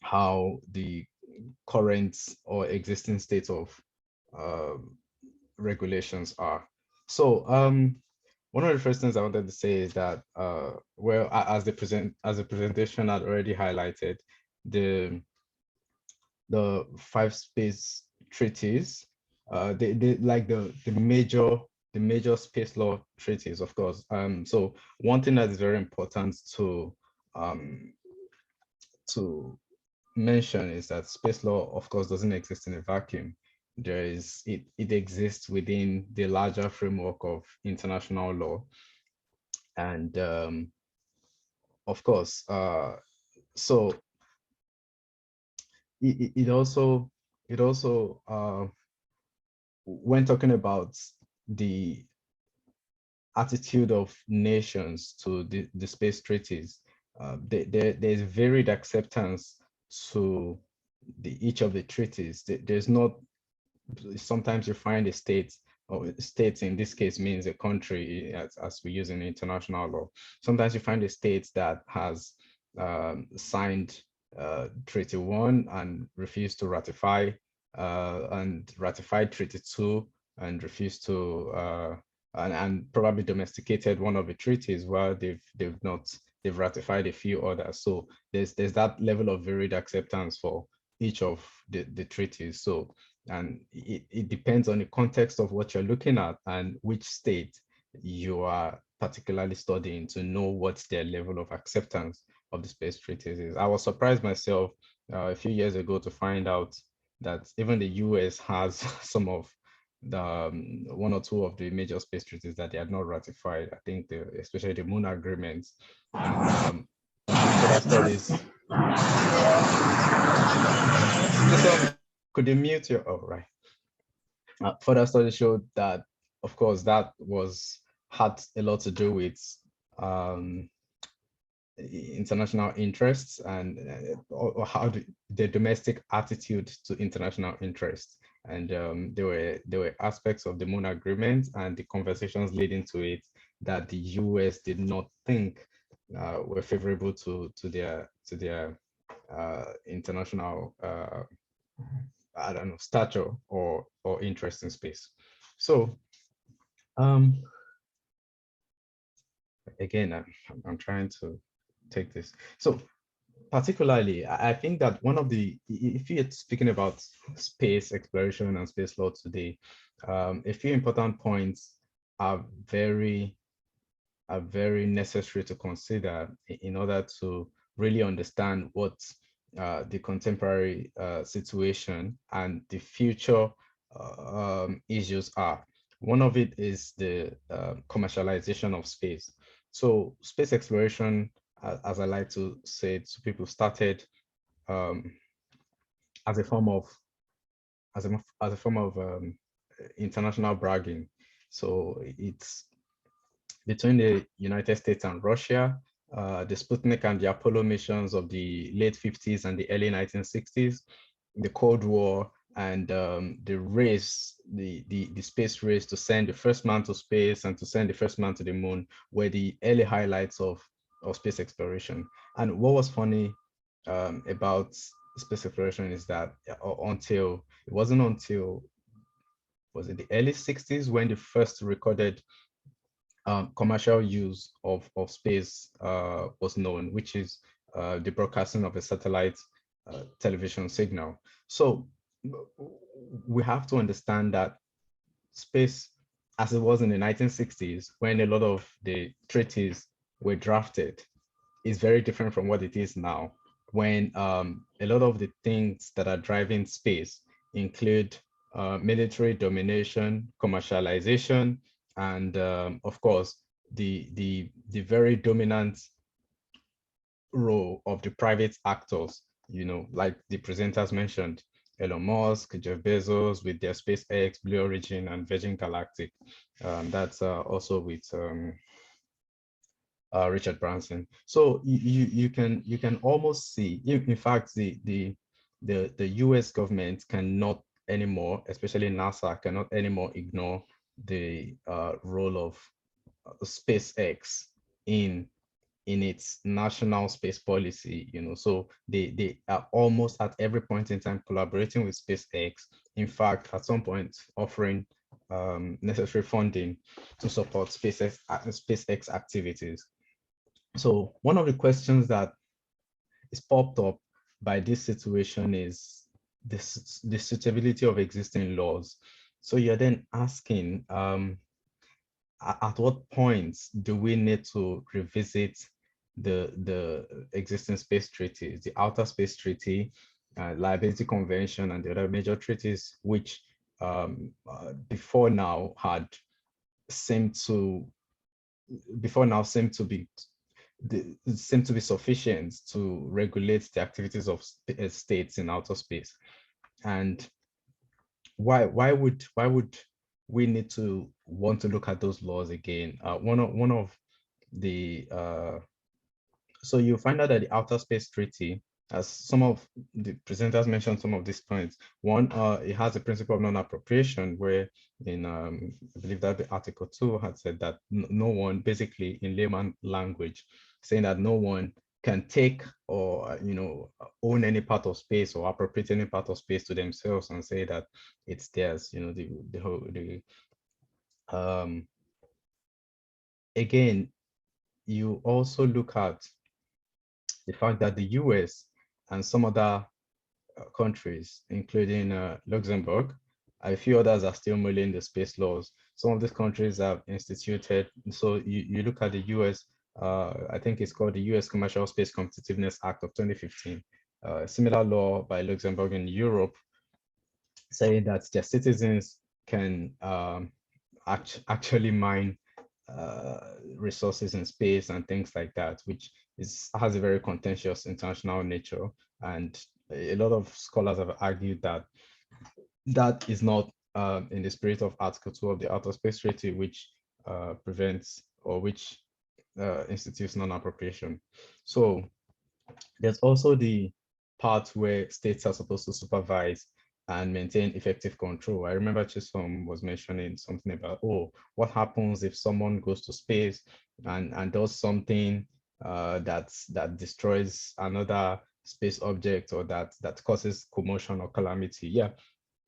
how the current or existing state of regulations are. So one of the first things I wanted to say is that, well, as the presentation had already highlighted, the 5 space treaties, they like the major space law treaties, of course. So one thing that is very important to mention is that space law, of course, doesn't exist in a vacuum. It exists within the larger framework of international law, and of course, so it also when talking about the attitude of nations to the space treaties, there's varied acceptance to each of the treaties. There's not, sometimes you find a state, or states in this case means a country as we use in international law. Sometimes you find a state that has signed Treaty 1 and refused to ratify, and ratified Treaty 2 and refused to, and probably domesticated one of the treaties while they've ratified a few others. So there's that level of varied acceptance for each of the treaties. So, and it depends on the context of what you're looking at and which state you are particularly studying to know what's their level of acceptance of the space treaties is. I was surprised myself a few years ago to find out that even the US has some of the one or two of the major space treaties that they had not ratified. I think especially the Moon agreements. And further studies. Could you mute your? Oh, right. Further studies showed that, of course, that had a lot to do with international interests and or how the domestic attitude to international interests. And there were aspects of the Moon Agreement and the conversations leading to it that the US did not think were favorable to their international I don't know, stature or interest in space. So again, I'm trying to take this. So particularly, I think that one of the, if you're speaking about space exploration and space law today, a few important points are very necessary to consider in order to really understand what the contemporary situation and the future issues are. One of it is the commercialization of space. So space exploration, as I like to say to people, started as a form of international bragging. So it's between the United States and Russia, the Sputnik and the Apollo missions of the late 50s and the early 1960s, the Cold War, and the race, the space race to send the first man to space and to send the first man to the moon were the early highlights of space exploration. And what was funny about space exploration is that it wasn't until, was it the early 60s when the first recorded commercial use of space was known, which is the broadcasting of a satellite television signal. So we have to understand that space, as it was in the 1960s, when a lot of the treaties were drafted, is very different from what it is now, when a lot of the things that are driving space include military domination, commercialization, and of course, the very dominant role of the private actors, you know, like the presenters mentioned, Elon Musk, Jeff Bezos with their SpaceX, Blue Origin, and Virgin Galactic. That's also with Richard Branson. So you can almost see, in fact, the US government cannot anymore, especially NASA, cannot anymore ignore the role of SpaceX in its national space policy, you know. So they are almost at every point in time collaborating with SpaceX. In fact, at some point offering necessary funding to support SpaceX activities. So one of the questions that is popped up by this situation is the suitability of existing laws. So you're then asking, at what points do we need to revisit the existing space treaties, the Outer Space Treaty, Liability Convention, and the other major treaties, which before now seemed to be sufficient to regulate the activities of states in outer space. And why would we need to want to look at those laws again? One of the so you find out that the Outer Space Treaty, as some of the presenters mentioned some of these points. One, it has a principle of non-appropriation, where in I believe that the Article 2 had said that no one, basically in layman language, saying that no one can take or own any part of space or appropriate any part of space to themselves and say that it's theirs. You know, again, you also look at the fact that the US and some other countries, including Luxembourg, a few others are still mulling the space laws. Some of these countries have instituted, so you look at the US, I think it's called the US Commercial Space Competitiveness Act of 2015, similar law by Luxembourg in Europe, saying that their citizens can actually mine resources in space and things like that, which has a very contentious international nature. And a lot of scholars have argued that that is not in the spirit of Article 2 of the Outer Space Treaty, which prevents, or which institutes non-appropriation. So there's also the part where states are supposed to supervise and maintain effective control. I remember Chisom was mentioning something about, oh, what happens if someone goes to space and does something that destroys another space object, or that causes commotion or calamity? Yeah,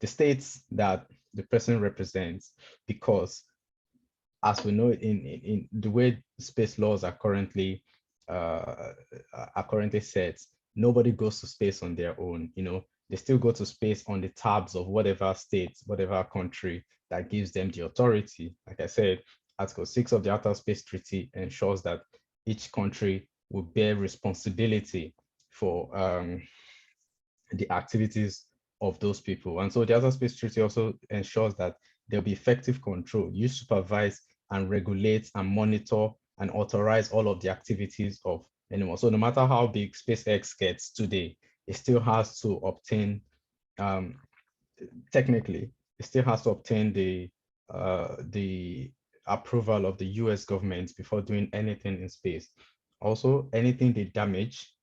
the states that the person represents, because as we know, in the way space laws uh, are currently set, nobody goes to space on their own. You know, they still go to space on the tabs of whatever state, whatever country that gives them the authority. Like I said, Article 6 of the Outer Space Treaty ensures that each country will bear responsibility for the activities of those people. And so the Outer Space Treaty also ensures that there'll be effective control. You supervise and regulate and monitor and authorize all of the activities of anyone. So no matter how big SpaceX gets today, it still has to obtain, technically, it still has to obtain the approval of the US government before doing anything in space. Also, anything they damage,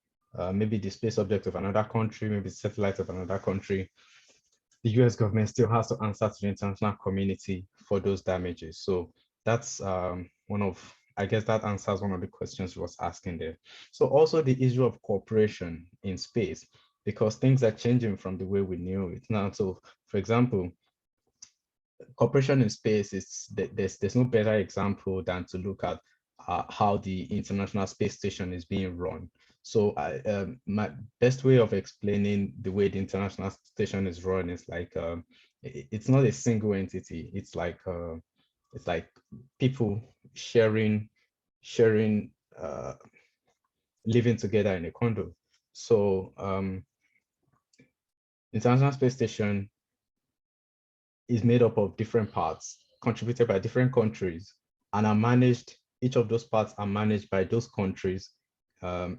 maybe the space object of another country, maybe satellites of another country, the US government still has to answer to the international community for those damages. So that's one of, I guess that answers one of the questions you was asking there. So also the issue of cooperation in space, because things are changing from the way we knew it now. So for example, cooperation in space is, there's no better example than to look at how the International Space Station is being run. So my best way of explaining the way the International Station is run is like, it's not a single entity. It's like people sharing living together in a condo. So International Space Station is made up of different parts contributed by different countries, and are managed, each of those parts are managed by those countries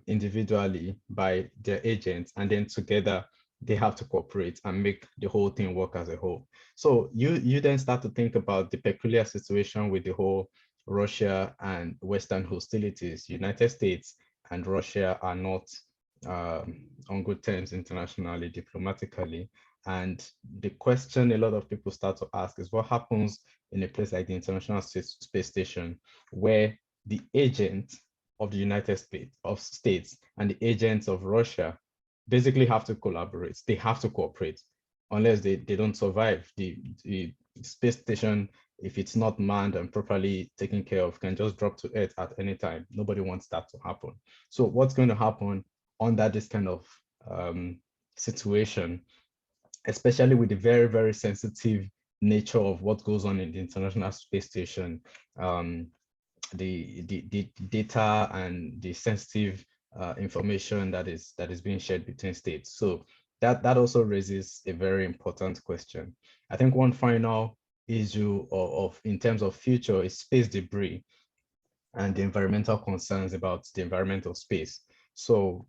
individually by their agents, and then together they have to cooperate and make the whole thing work as a whole. So you then start to think about the peculiar situation with the whole Russia and Western hostilities. United States and Russia are not on good terms internationally, diplomatically. And the question a lot of people start to ask is, what happens in a place like the International Space Station, where the agent of the United States and the agents of Russia basically have to collaborate. They have to cooperate. Unless they don't survive, the space station, if it's not manned and properly taken care of, can just drop to Earth at any time. Nobody wants that to happen. So what's going to happen under this kind of situation, especially with the very, very sensitive nature of what goes on in the International Space Station, the data and the sensitive information that is being shared between states. So that also raises a very important question. I think one final issue of in terms of future is space debris and the environmental concerns about the environmental space. So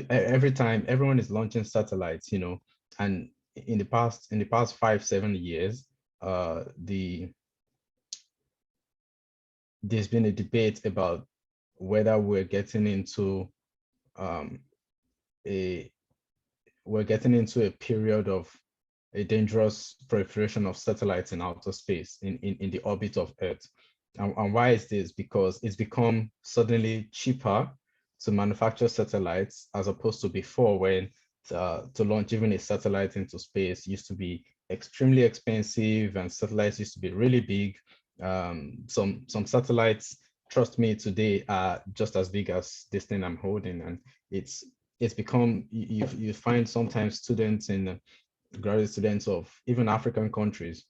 every time everyone is launching satellites, you know, and in the past 5-7 years, there's been a debate about whether we're getting into a period of a dangerous proliferation of satellites in outer space, in the orbit of Earth. And why is this? Because it's become suddenly cheaper to manufacture satellites as opposed to before, when to launch even a satellite into space used to be extremely expensive, and satellites used to be really big. Some satellites, trust me, today are just as big as this thing I'm holding, and it's become, you find sometimes students in graduate students of even African countries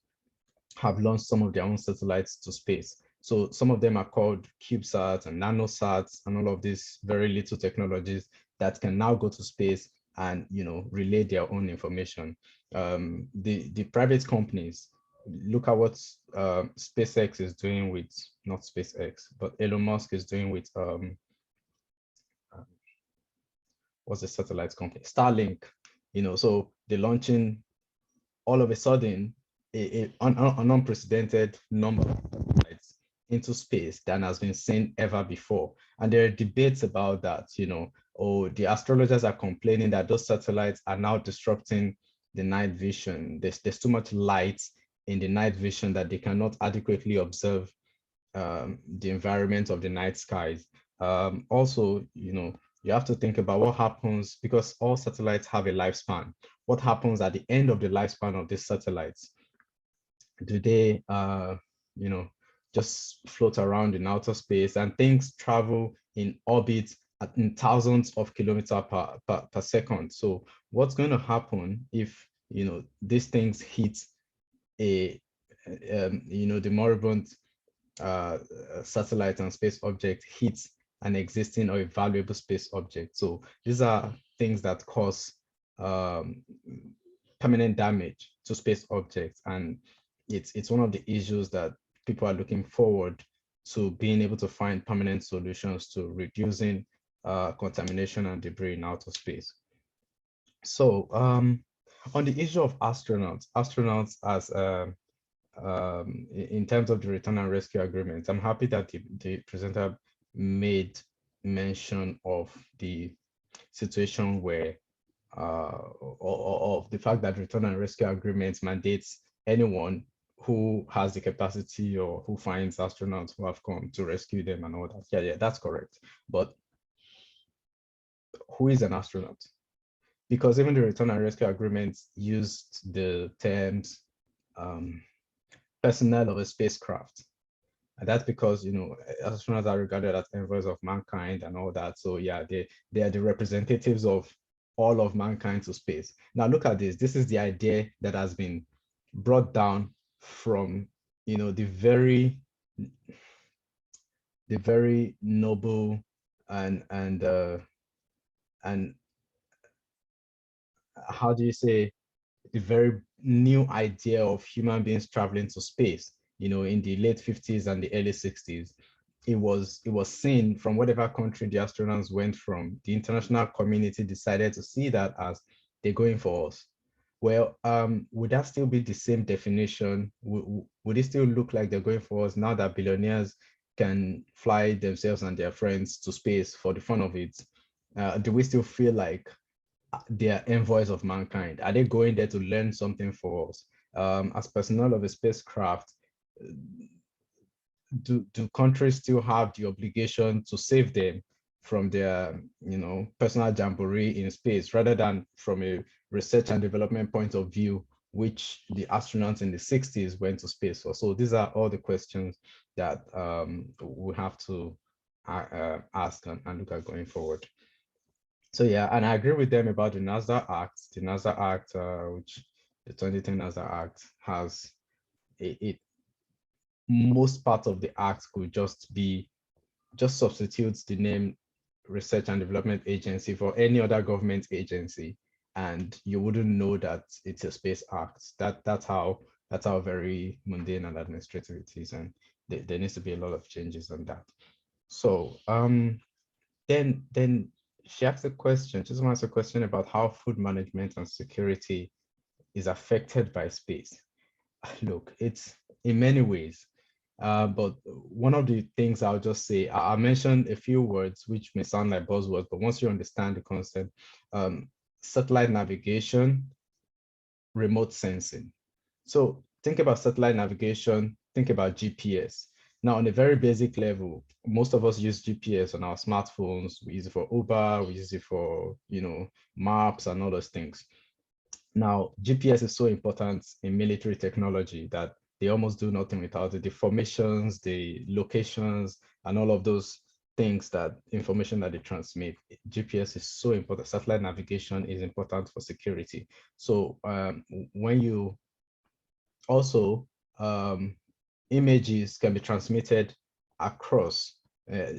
have launched some of their own satellites to space. So some of them are called CubeSats and nanosats and all of these very little technologies that can now go to space and, you know, relay their own information. The private companies, look at what SpaceX is doing with, not SpaceX, but Elon Musk is doing with what's the satellite company? Starlink. You know, so they're launching all of a sudden an unprecedented number of satellites into space than has been seen ever before. And there are debates about that, or the astrologers are complaining that those satellites are now disrupting the night vision. There's too much light in the night vision that they cannot adequately observe the environment of the night skies. Also, you have to think about what happens, because all satellites have a lifespan. What happens at the end of the lifespan of these satellites? Do they, just float around in outer space, and things travel in orbit in thousands of kilometers per second? So what's going to happen if, these things hit the moribund satellite and space object hits an existing or a valuable space object? So these are things that cause permanent damage to space objects, and it's one of the issues that people are looking forward to being able to find permanent solutions to reducing contamination and debris in outer space. So on the issue of astronauts as in terms of the return and rescue agreement, I'm happy that the presenter made mention of the situation where of the fact that return and rescue agreements mandates anyone who has the capacity or who finds astronauts who have come to rescue them and all that. Yeah, that's correct. But who is an astronaut? Because even the return and rescue agreements used the terms personnel of a spacecraft. And that's because, astronauts are regarded as envoys of mankind and all that. So yeah, they are the representatives of all of mankind to space. Now look at this. This is the idea that has been brought down from, the very noble and how do you say, the very new idea of human beings traveling to space. In the late 50s and the early 60s, it was seen from whatever country the astronauts went from. The international community decided to see that as they're going for us. Well, would that still be the same definition? Would it still look like they're going for us now that billionaires can fly themselves and their friends to space for the fun of it? Do we still feel like they are envoys of mankind? Are they going there to learn something for us? As personnel of a spacecraft, do countries still have the obligation to save them from their personal jamboree in space, rather than from a research and development point of view, which the astronauts in the 60s went to space for? So these are all the questions that we have to ask and look at going forward. So yeah, and I agree with them about the NASA Act. The NASA Act, which the 2010 NASA Act has, most parts of the act could just substitutes the name Research and Development Agency for any other government agency, and you wouldn't know that it's a space act. That's how very mundane and administrative it is, and there needs to be a lot of changes on that. So then she asked a question. She asked a question about how food management and security is affected by space. Look, it's in many ways, but one of the things I'll just say, I mentioned a few words which may sound like buzzwords, but once you understand the concept, satellite navigation, remote sensing. So think about satellite navigation, think about GPS. Now, on a very basic level, most of us use GPS on our smartphones. We use it for Uber, we use it for, maps and all those things. Now, GPS is so important in military technology that they almost do nothing without it. The formations, the locations, and all of those things, that information that they transmit. GPS is so important. Satellite navigation is important for security. So when you also, images can be transmitted across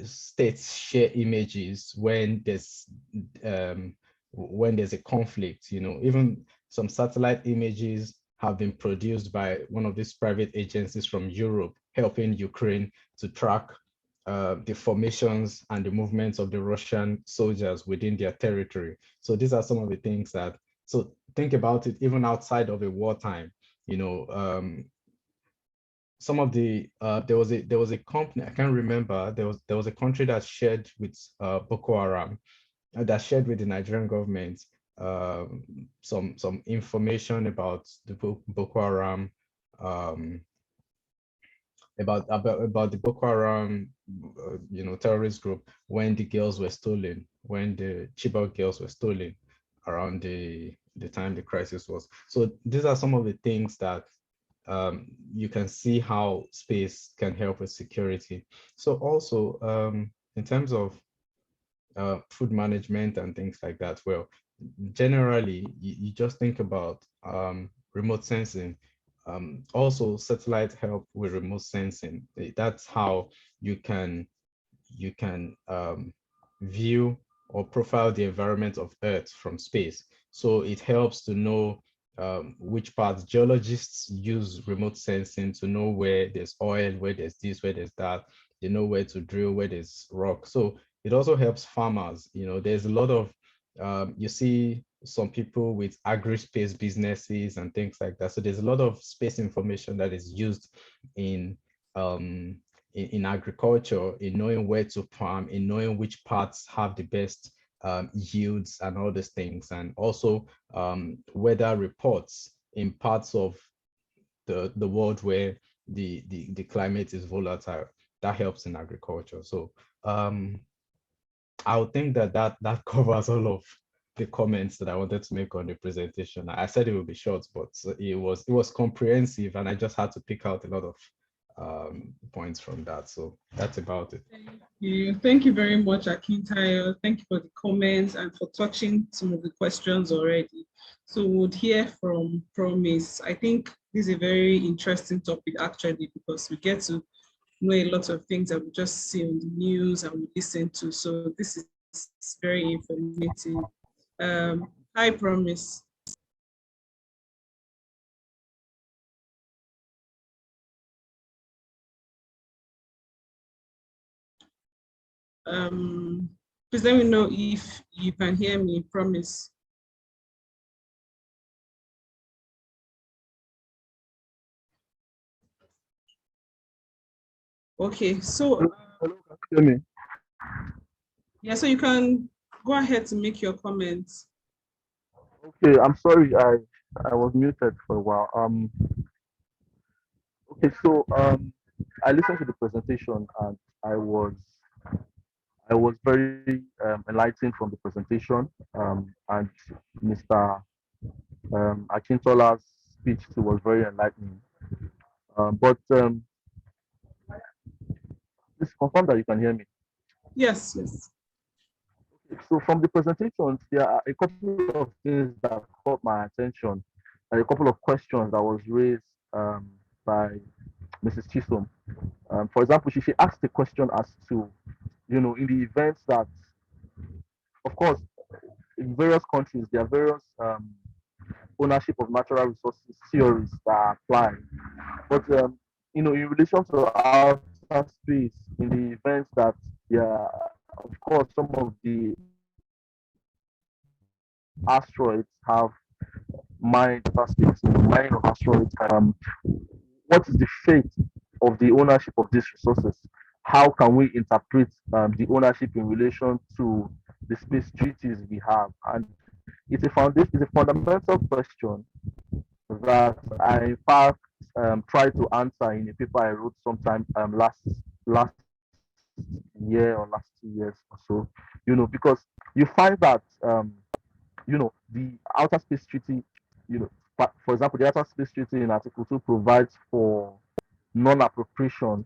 states. Share images when there's a conflict. Even some satellite images have been produced by one of these private agencies from Europe, helping Ukraine to track the formations and the movements of the Russian soldiers within their territory. So these are some of the things that, so think about it, even outside of a wartime, some of the there was a company, I can't remember, there was a country that shared with Boko Haram, that shared with the Nigerian government some information about the Boko Haram, um, about the Boko Haram, terrorist group, when the girls were stolen, when the Chibok girls were stolen around the time the crisis was. So these are some of the things that you can see how space can help with security. So also in terms of food management and things like that, well, generally you just think about remote sensing. Also satellite help with remote sensing. That's how you can view or profile the environment of Earth from space. So it helps to know which parts. Geologists use remote sensing to know where there's oil, where there's this, where there's that. They know where to drill, where there's rock. So it also helps farmers. There's a lot of you see some people with agri-space businesses and things like that. So there's a lot of space information that is used in um, in agriculture, in knowing where to farm, in knowing which parts have the best yields and all these things, and also weather reports in parts of the world where the climate is volatile. That helps in agriculture. So I would think that covers all of the comments that I wanted to make on the presentation. I said it would be short, but it was comprehensive, and I just had to pick out a lot of points from that. So that's about it. Thank you very much, Akintayo. Thank you for the comments and for touching some of the questions already. So we'll hear from Promise. I think this is a very interesting topic actually, because we get to know a lot of things that we just see on the news and we listen to. So this is very informative. Hi, Promise. Please let me know if you can hear me, Promise. Okay, so hello, can you hear me? Yeah, so you can go ahead to make your comments. Okay, I'm sorry, I was muted for a while. Okay, so I listened to the presentation and I was I was very enlightened from the presentation. And Mr. Akintola's speech too was very enlightening. But please confirm that you can hear me. Yes, yes. So from the presentations, there are a couple of things that caught my attention, and a couple of questions that was raised by Mrs. Chisom. For example, she asked the question as to, in the events that, of course, in various countries, there are various ownership of natural resources theories that apply. But, in relation to outer space, in the events that, yeah, of course, some of the asteroids have mined space, mining of asteroids. What is the fate of the ownership of these resources? How can we interpret the ownership in relation to the space treaties we have? And it's a fundamental question that I, in fact, tried to answer in a paper I wrote sometime last year or last 2 years or so. Because you find that the Outer Space Treaty, for example, the Outer Space Treaty in Article 2 provides for non-appropriation,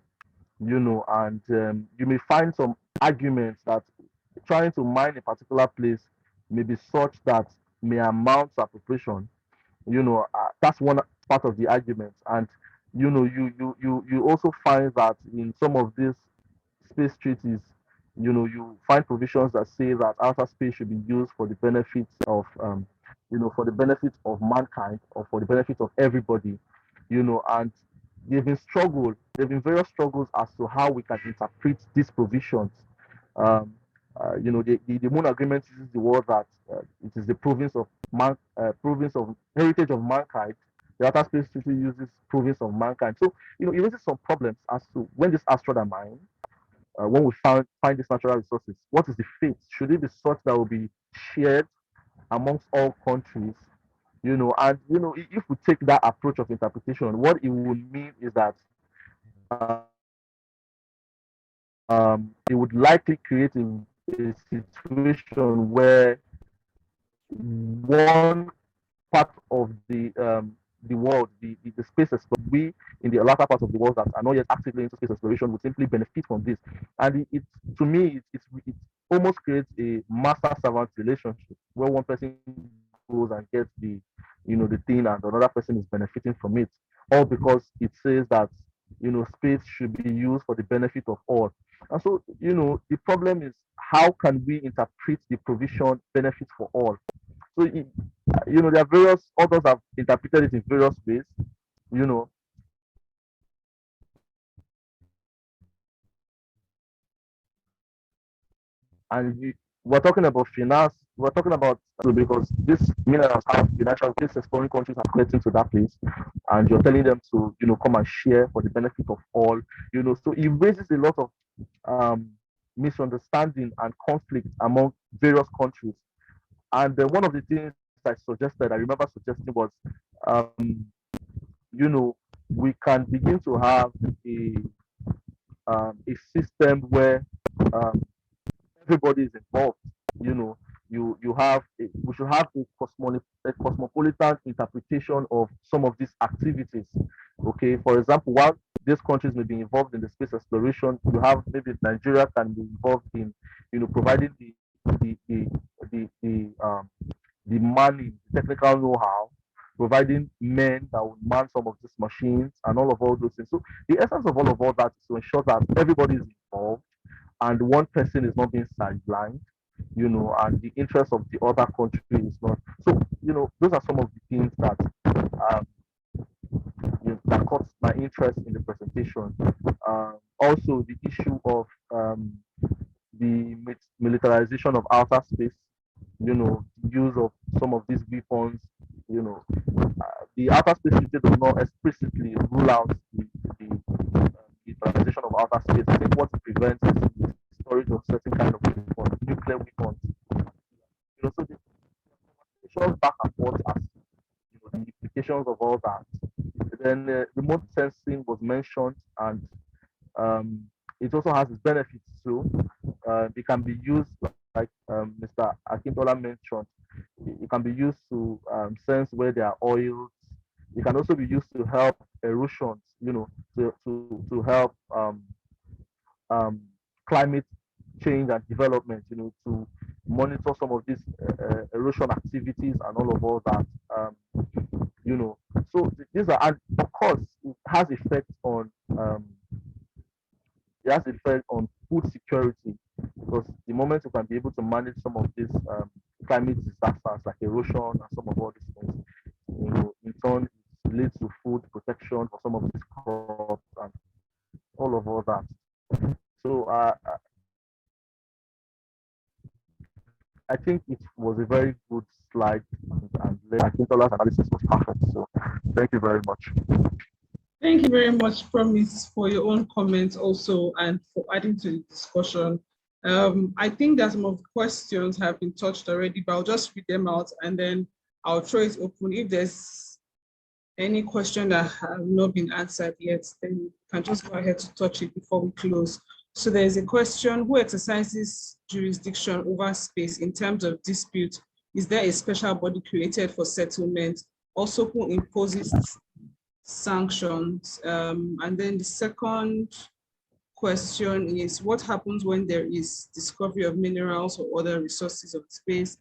and you may find some arguments that trying to mine a particular place may be such that may amount to appropriation. That's one part of the argument, and you also find that in some of these space treaties, you find provisions that say that outer space should be used for the benefits of, for the benefit of mankind or for the benefit of everybody, and there have been various struggles as to how we can interpret these provisions. Um, the Moon Agreement uses the word that it is the province of heritage of mankind, The Outer Space Treaty uses province of mankind. So, it raises some problems as to when this asteroid are mined, when we find these natural resources, what is the fate? Should it be such that will be shared amongst all countries? And if we take that approach of interpretation, what it would mean is that it would likely create a situation where one part of the world, the space exploration, we in the latter part of the world that are not yet actively into space exploration would simply benefit from this. And to me, it almost creates a master-servant relationship where one person goes and gets the thing, and another person is benefiting from it, all because it says that space should be used for the benefit of all. And so, the problem is, how can we interpret the provision benefit for all? So, there are various authors have interpreted it in various ways, you know, and we're talking about finance. We're talking about because these minerals have financial, these exploring countries are collecting to that place, and you're telling them to come and share for the benefit of all. So it raises a lot of um, misunderstanding and conflict among various countries. And one of the things I remember suggesting was, um, we can begin to have a system where um, everybody is involved. You know, we should have a cosmopolitan interpretation of some of these activities. Okay, for example, while these countries may be involved in the space exploration, you have maybe Nigeria can be involved in, providing the the the the, um, the money, technical know-how, providing men that will man some of these machines and all those things. So the essence of all that is to ensure that everybody is involved and one person is not being sidelined, and the interest of the other country is not. So, those are some of the things that um, that caught my interest in the presentation. Also, the issue of the militarization of outer space, use of some of these weapons, the outer space treaty does not explicitly rule out the militarization of outer space. I think what it prevents is the storage of certain kind of weapons, nuclear weapons. So the conversations back and forth as the implications of all that. Then remote sensing was mentioned, and um, it also has its benefits too. It can be used, like Mr. Akintola mentioned, it can be used to sense where there are oils. It can also be used to help erosions, to help um, climate change and development, to monitor some of these erosion activities and all that. You know, so these are, and of course, um, it has effect on food security, because the moment you can be able to manage some of these climate disasters like erosion and some of all these things, in turn it leads to food protection for some of these crops and all that. So I think it was a very good slide, and I think Tola's analysis was perfect. So thank you very much. Thank you very much, Promise, for your own comments also and for adding to the discussion. I think that some of the questions have been touched already, but I'll just read them out and then I'll throw it open. If there's any question that have not been answered yet, then you can just go ahead to touch it before we close. So there's a question: who exercises jurisdiction over space in terms of dispute? Is there a special body created for settlement? Also, who imposes sanctions? And then the second question is, what happens when there is discovery of minerals or other resources of space?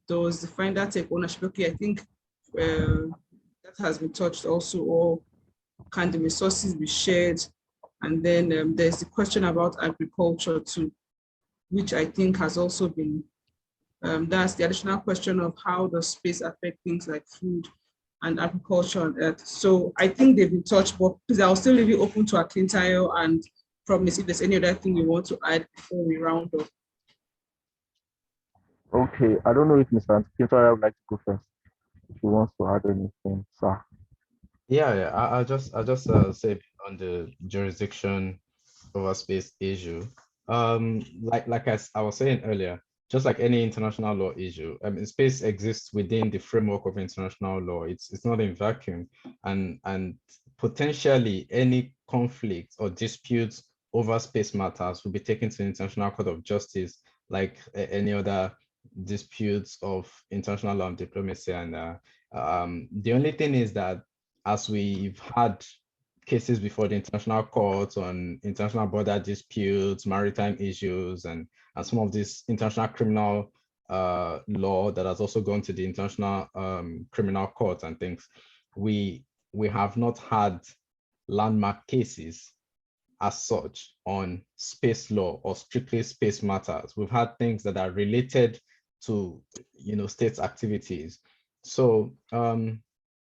Does the finder take ownership? Okay, I think that has been touched also, or can the resources be shared? And then there's the question about agriculture too, which I think has also been, that's the additional question of how does space affect things like food and agriculture on Earth. So I think they've been touched, but please, I'll still leave it open to Akintayo and Promise if there's any other thing you want to add before we round up. Okay, I don't know if Mr. Akintola would like to go first, if he wants to add anything, sir. Yeah. I'll just say on the jurisdiction over space issue. I was saying earlier, just like any international law issue, space exists within the framework of international law. It's not in vacuum, and potentially any conflict or disputes over space matters will be taken to the International Court of Justice, like any other disputes of international law and diplomacy. And the only thing is that as we've had cases before the international courts on international border disputes, maritime issues, and some of this international criminal law that has also gone to the international criminal courts and things. We have not had landmark cases as such on space law or strictly space matters. We've had things that are related to, states' activities. So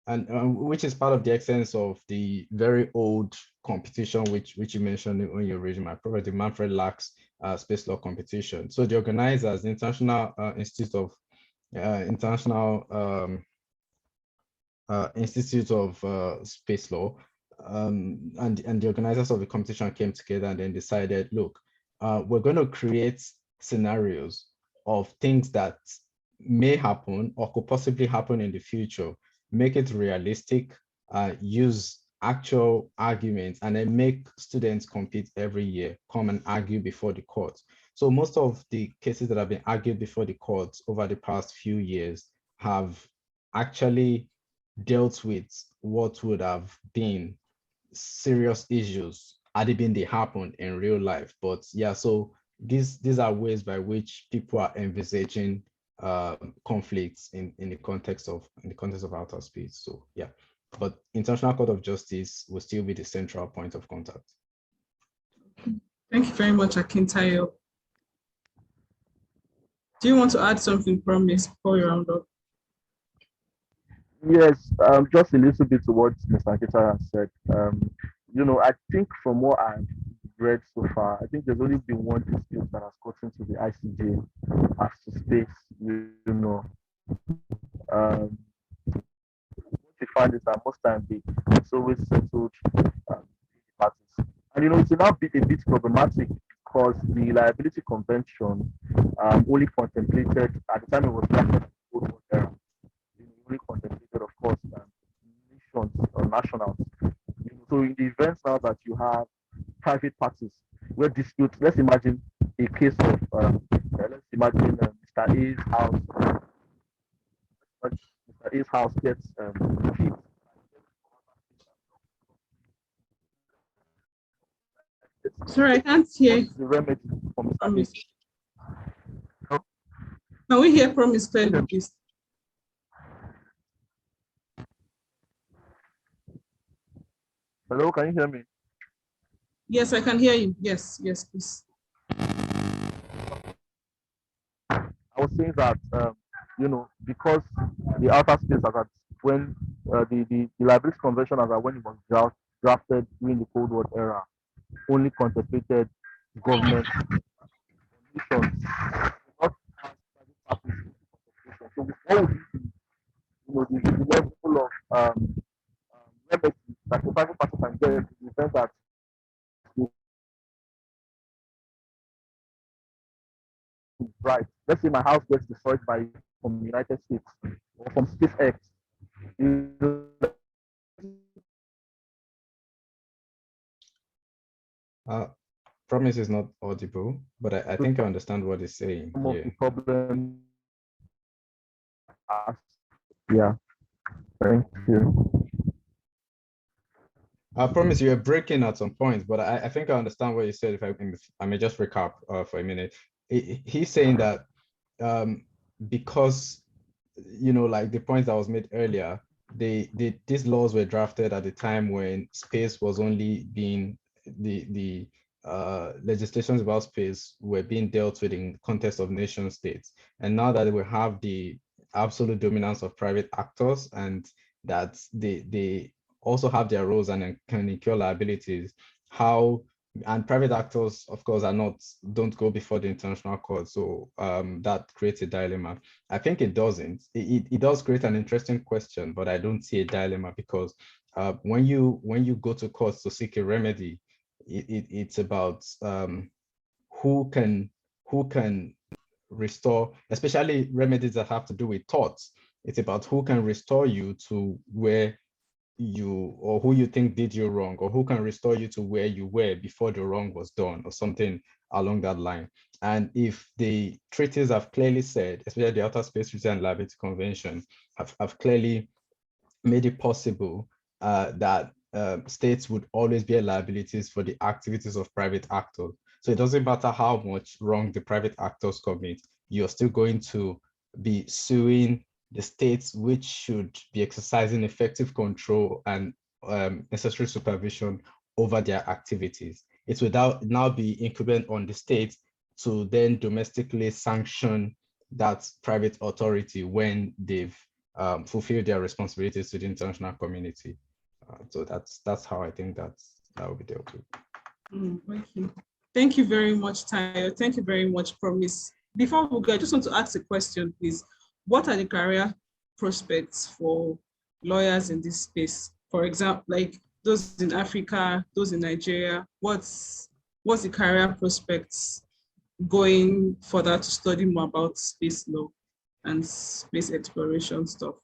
and which is part of the essence of the very old competition, which you mentioned when you're reading my profile, the Manfred Lachs space law competition. So the organizers, the International Institute of International Institute of Space Law, and the organizers of the competition came together and then decided, look, we're going to create scenarios of things that may happen or could possibly happen in the future, make it realistic, use actual arguments, and then make students compete every year, come and argue before the court. So most of the cases that have been argued before the courts over the past few years have actually dealt with what would have been serious issues had it been they happened in real life. But yeah, so these are ways by which people are envisaging conflicts in the context of outer space. So yeah, but International Court of Justice will still be the central point of contact. Thank you very much, Akintayo. Do you want to add something, Promise, before you round up? Yes, just a little bit to what Mr. Akita has said. I think from what I've read so far, I think there's only been one dispute that has gotten to the ICJ as to space. Um, what you find is that most times it's always settled parties. And it's now a bit problematic because the liability convention only contemplated at the time it was drafted in the Cold War era. It only contemplated, of course, nations or nationals. So in the events now that you have private parties where disputes, let's imagine a case of let's imagine Mr. A's house. Mr. A's house gets hit. Sorry, I can't hear. What's the remedy for Mr. Promise. A? Can we hear Promise clearly, please? Hello, can you hear me? Yes, I can hear you. Yes, please. I was saying that because the outer space as when the liability convention as when it was drafted during the Cold War era only contemplated government nations. Not so what would the level of remedy that the private party can get in the event that right. Let's say my house gets destroyed from the United States or from SpaceX. Promise is not audible, but I think I understand what he's saying. Some of the problem. Yeah. Thank you. I promise you are breaking at some points, but I think I understand what you said. If I may just recap for a minute. He's saying that because like the point that was made earlier, these laws were drafted at the time when space was only being the legislations about space were being dealt with in context of nation states, and now that we have the absolute dominance of private actors and that they also have their roles and can incur liabilities, and private actors, of course, don't go before the international court. So that creates a dilemma. I think it doesn't. It does create an interesting question, but I don't see a dilemma because when you go to court to seek a remedy, it's about who can restore, especially remedies that have to do with torts. It's about who can restore you to where you, or who you think did you wrong, or who can restore you to where you were before the wrong was done, or something along that line. And if the treaties have clearly said, especially the Outer Space Treaty and Liability Convention, have clearly made it possible that states would always bear liabilities for the activities of private actors. So it doesn't matter how much wrong the private actors commit, you're still going to be suing the states, which should be exercising effective control and necessary supervision over their activities. It would now be incumbent on the state to then domestically sanction that private authority when they've fulfill their responsibilities to the international community. So that's how I think that will be dealt with. Thank you. Thank you very much, Tayo. Thank you very much, Promise. Before we go, I just want to ask a question, please. What are the career prospects for lawyers in this space? For example, like those in Africa, those in Nigeria, what's the career prospects going further to study more about space law and space exploration stuff?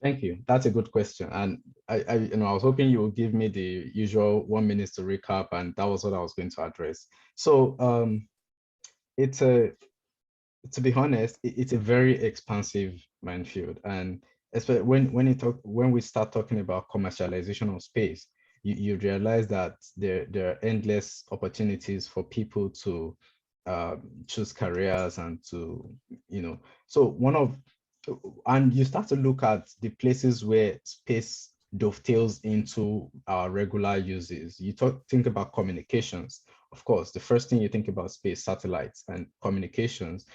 Thank you. That's a good question. And I was hoping you would give me the usual 1 minute to recap, and that was what I was going to address. So to be honest, it's a very expansive minefield. And especially when we start talking about commercialization of space, you realize that there are endless opportunities for people to choose careers and to, and you start to look at the places where space dovetails into our regular uses. You think about communications. Of course, the first thing you think about space, satellites and communications.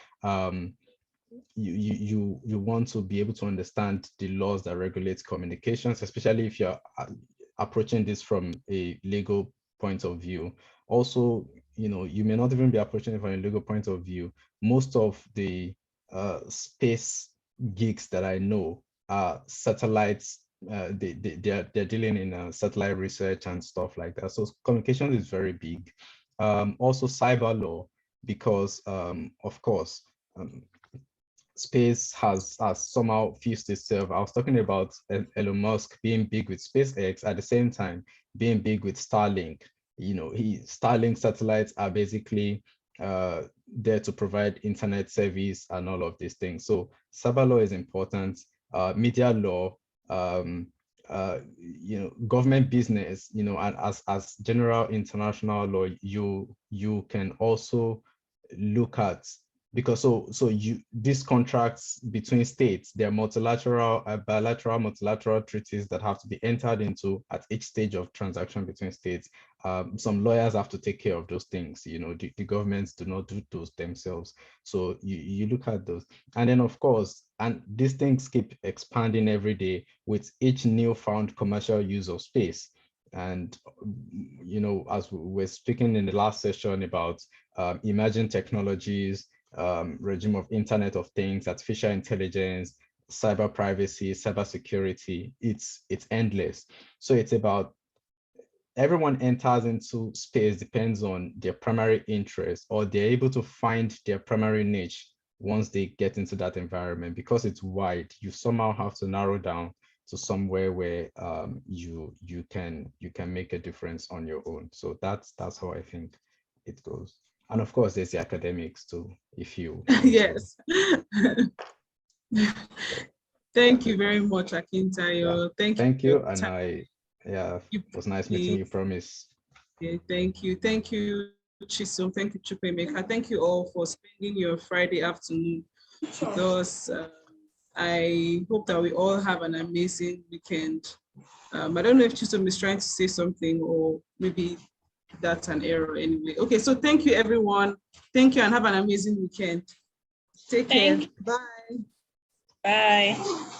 You want to be able to understand the laws that regulate communications, especially if you're approaching this from a legal point of view. Also, you may not even be approaching it from a legal point of view. Most of the space gigs that I know are satellites. They're dealing in satellite research and stuff like that. So communication is very big. Also cyber law, because of course, space has somehow fused itself. I was talking about Elon Musk being big with SpaceX, at the same time being big with Starlink. Starlink satellites are basically there to provide internet service and all of these things. So cyber law is important. Media law, government business, and as general international law, you can also look at, because these contracts between states, they're multilateral, bilateral, multilateral treaties that have to be entered into at each stage of transaction between states. Some lawyers have to take care of those things. The governments do not do those themselves. So you look at those, and then of course, and these things keep expanding every day with each newfound commercial use of space. And as we were speaking in the last session about emerging technologies, regime of Internet of Things, artificial intelligence, cyber privacy, cyber security, it's endless. So it's about, everyone enters into space depends on their primary interest, or they're able to find their primary niche once they get into that environment. Because it's wide, you somehow have to narrow down to somewhere where you can make a difference on your own. So that's how I think it goes. And of course, there's the academics too, if you yes. Thank you very much, Akintayo. Yeah. Thank you. And it was nice meeting you, Promise. Yeah, thank you. Thank you, Chisom. Thank you, Chukwemeka. Thank you all for spending your Friday afternoon with us. I hope that we all have an amazing weekend. I don't know if Chisom is trying to say something, or maybe that's an error anyway. Okay, so thank you, everyone. Thank you, and have an amazing weekend. Take care. Bye. Bye.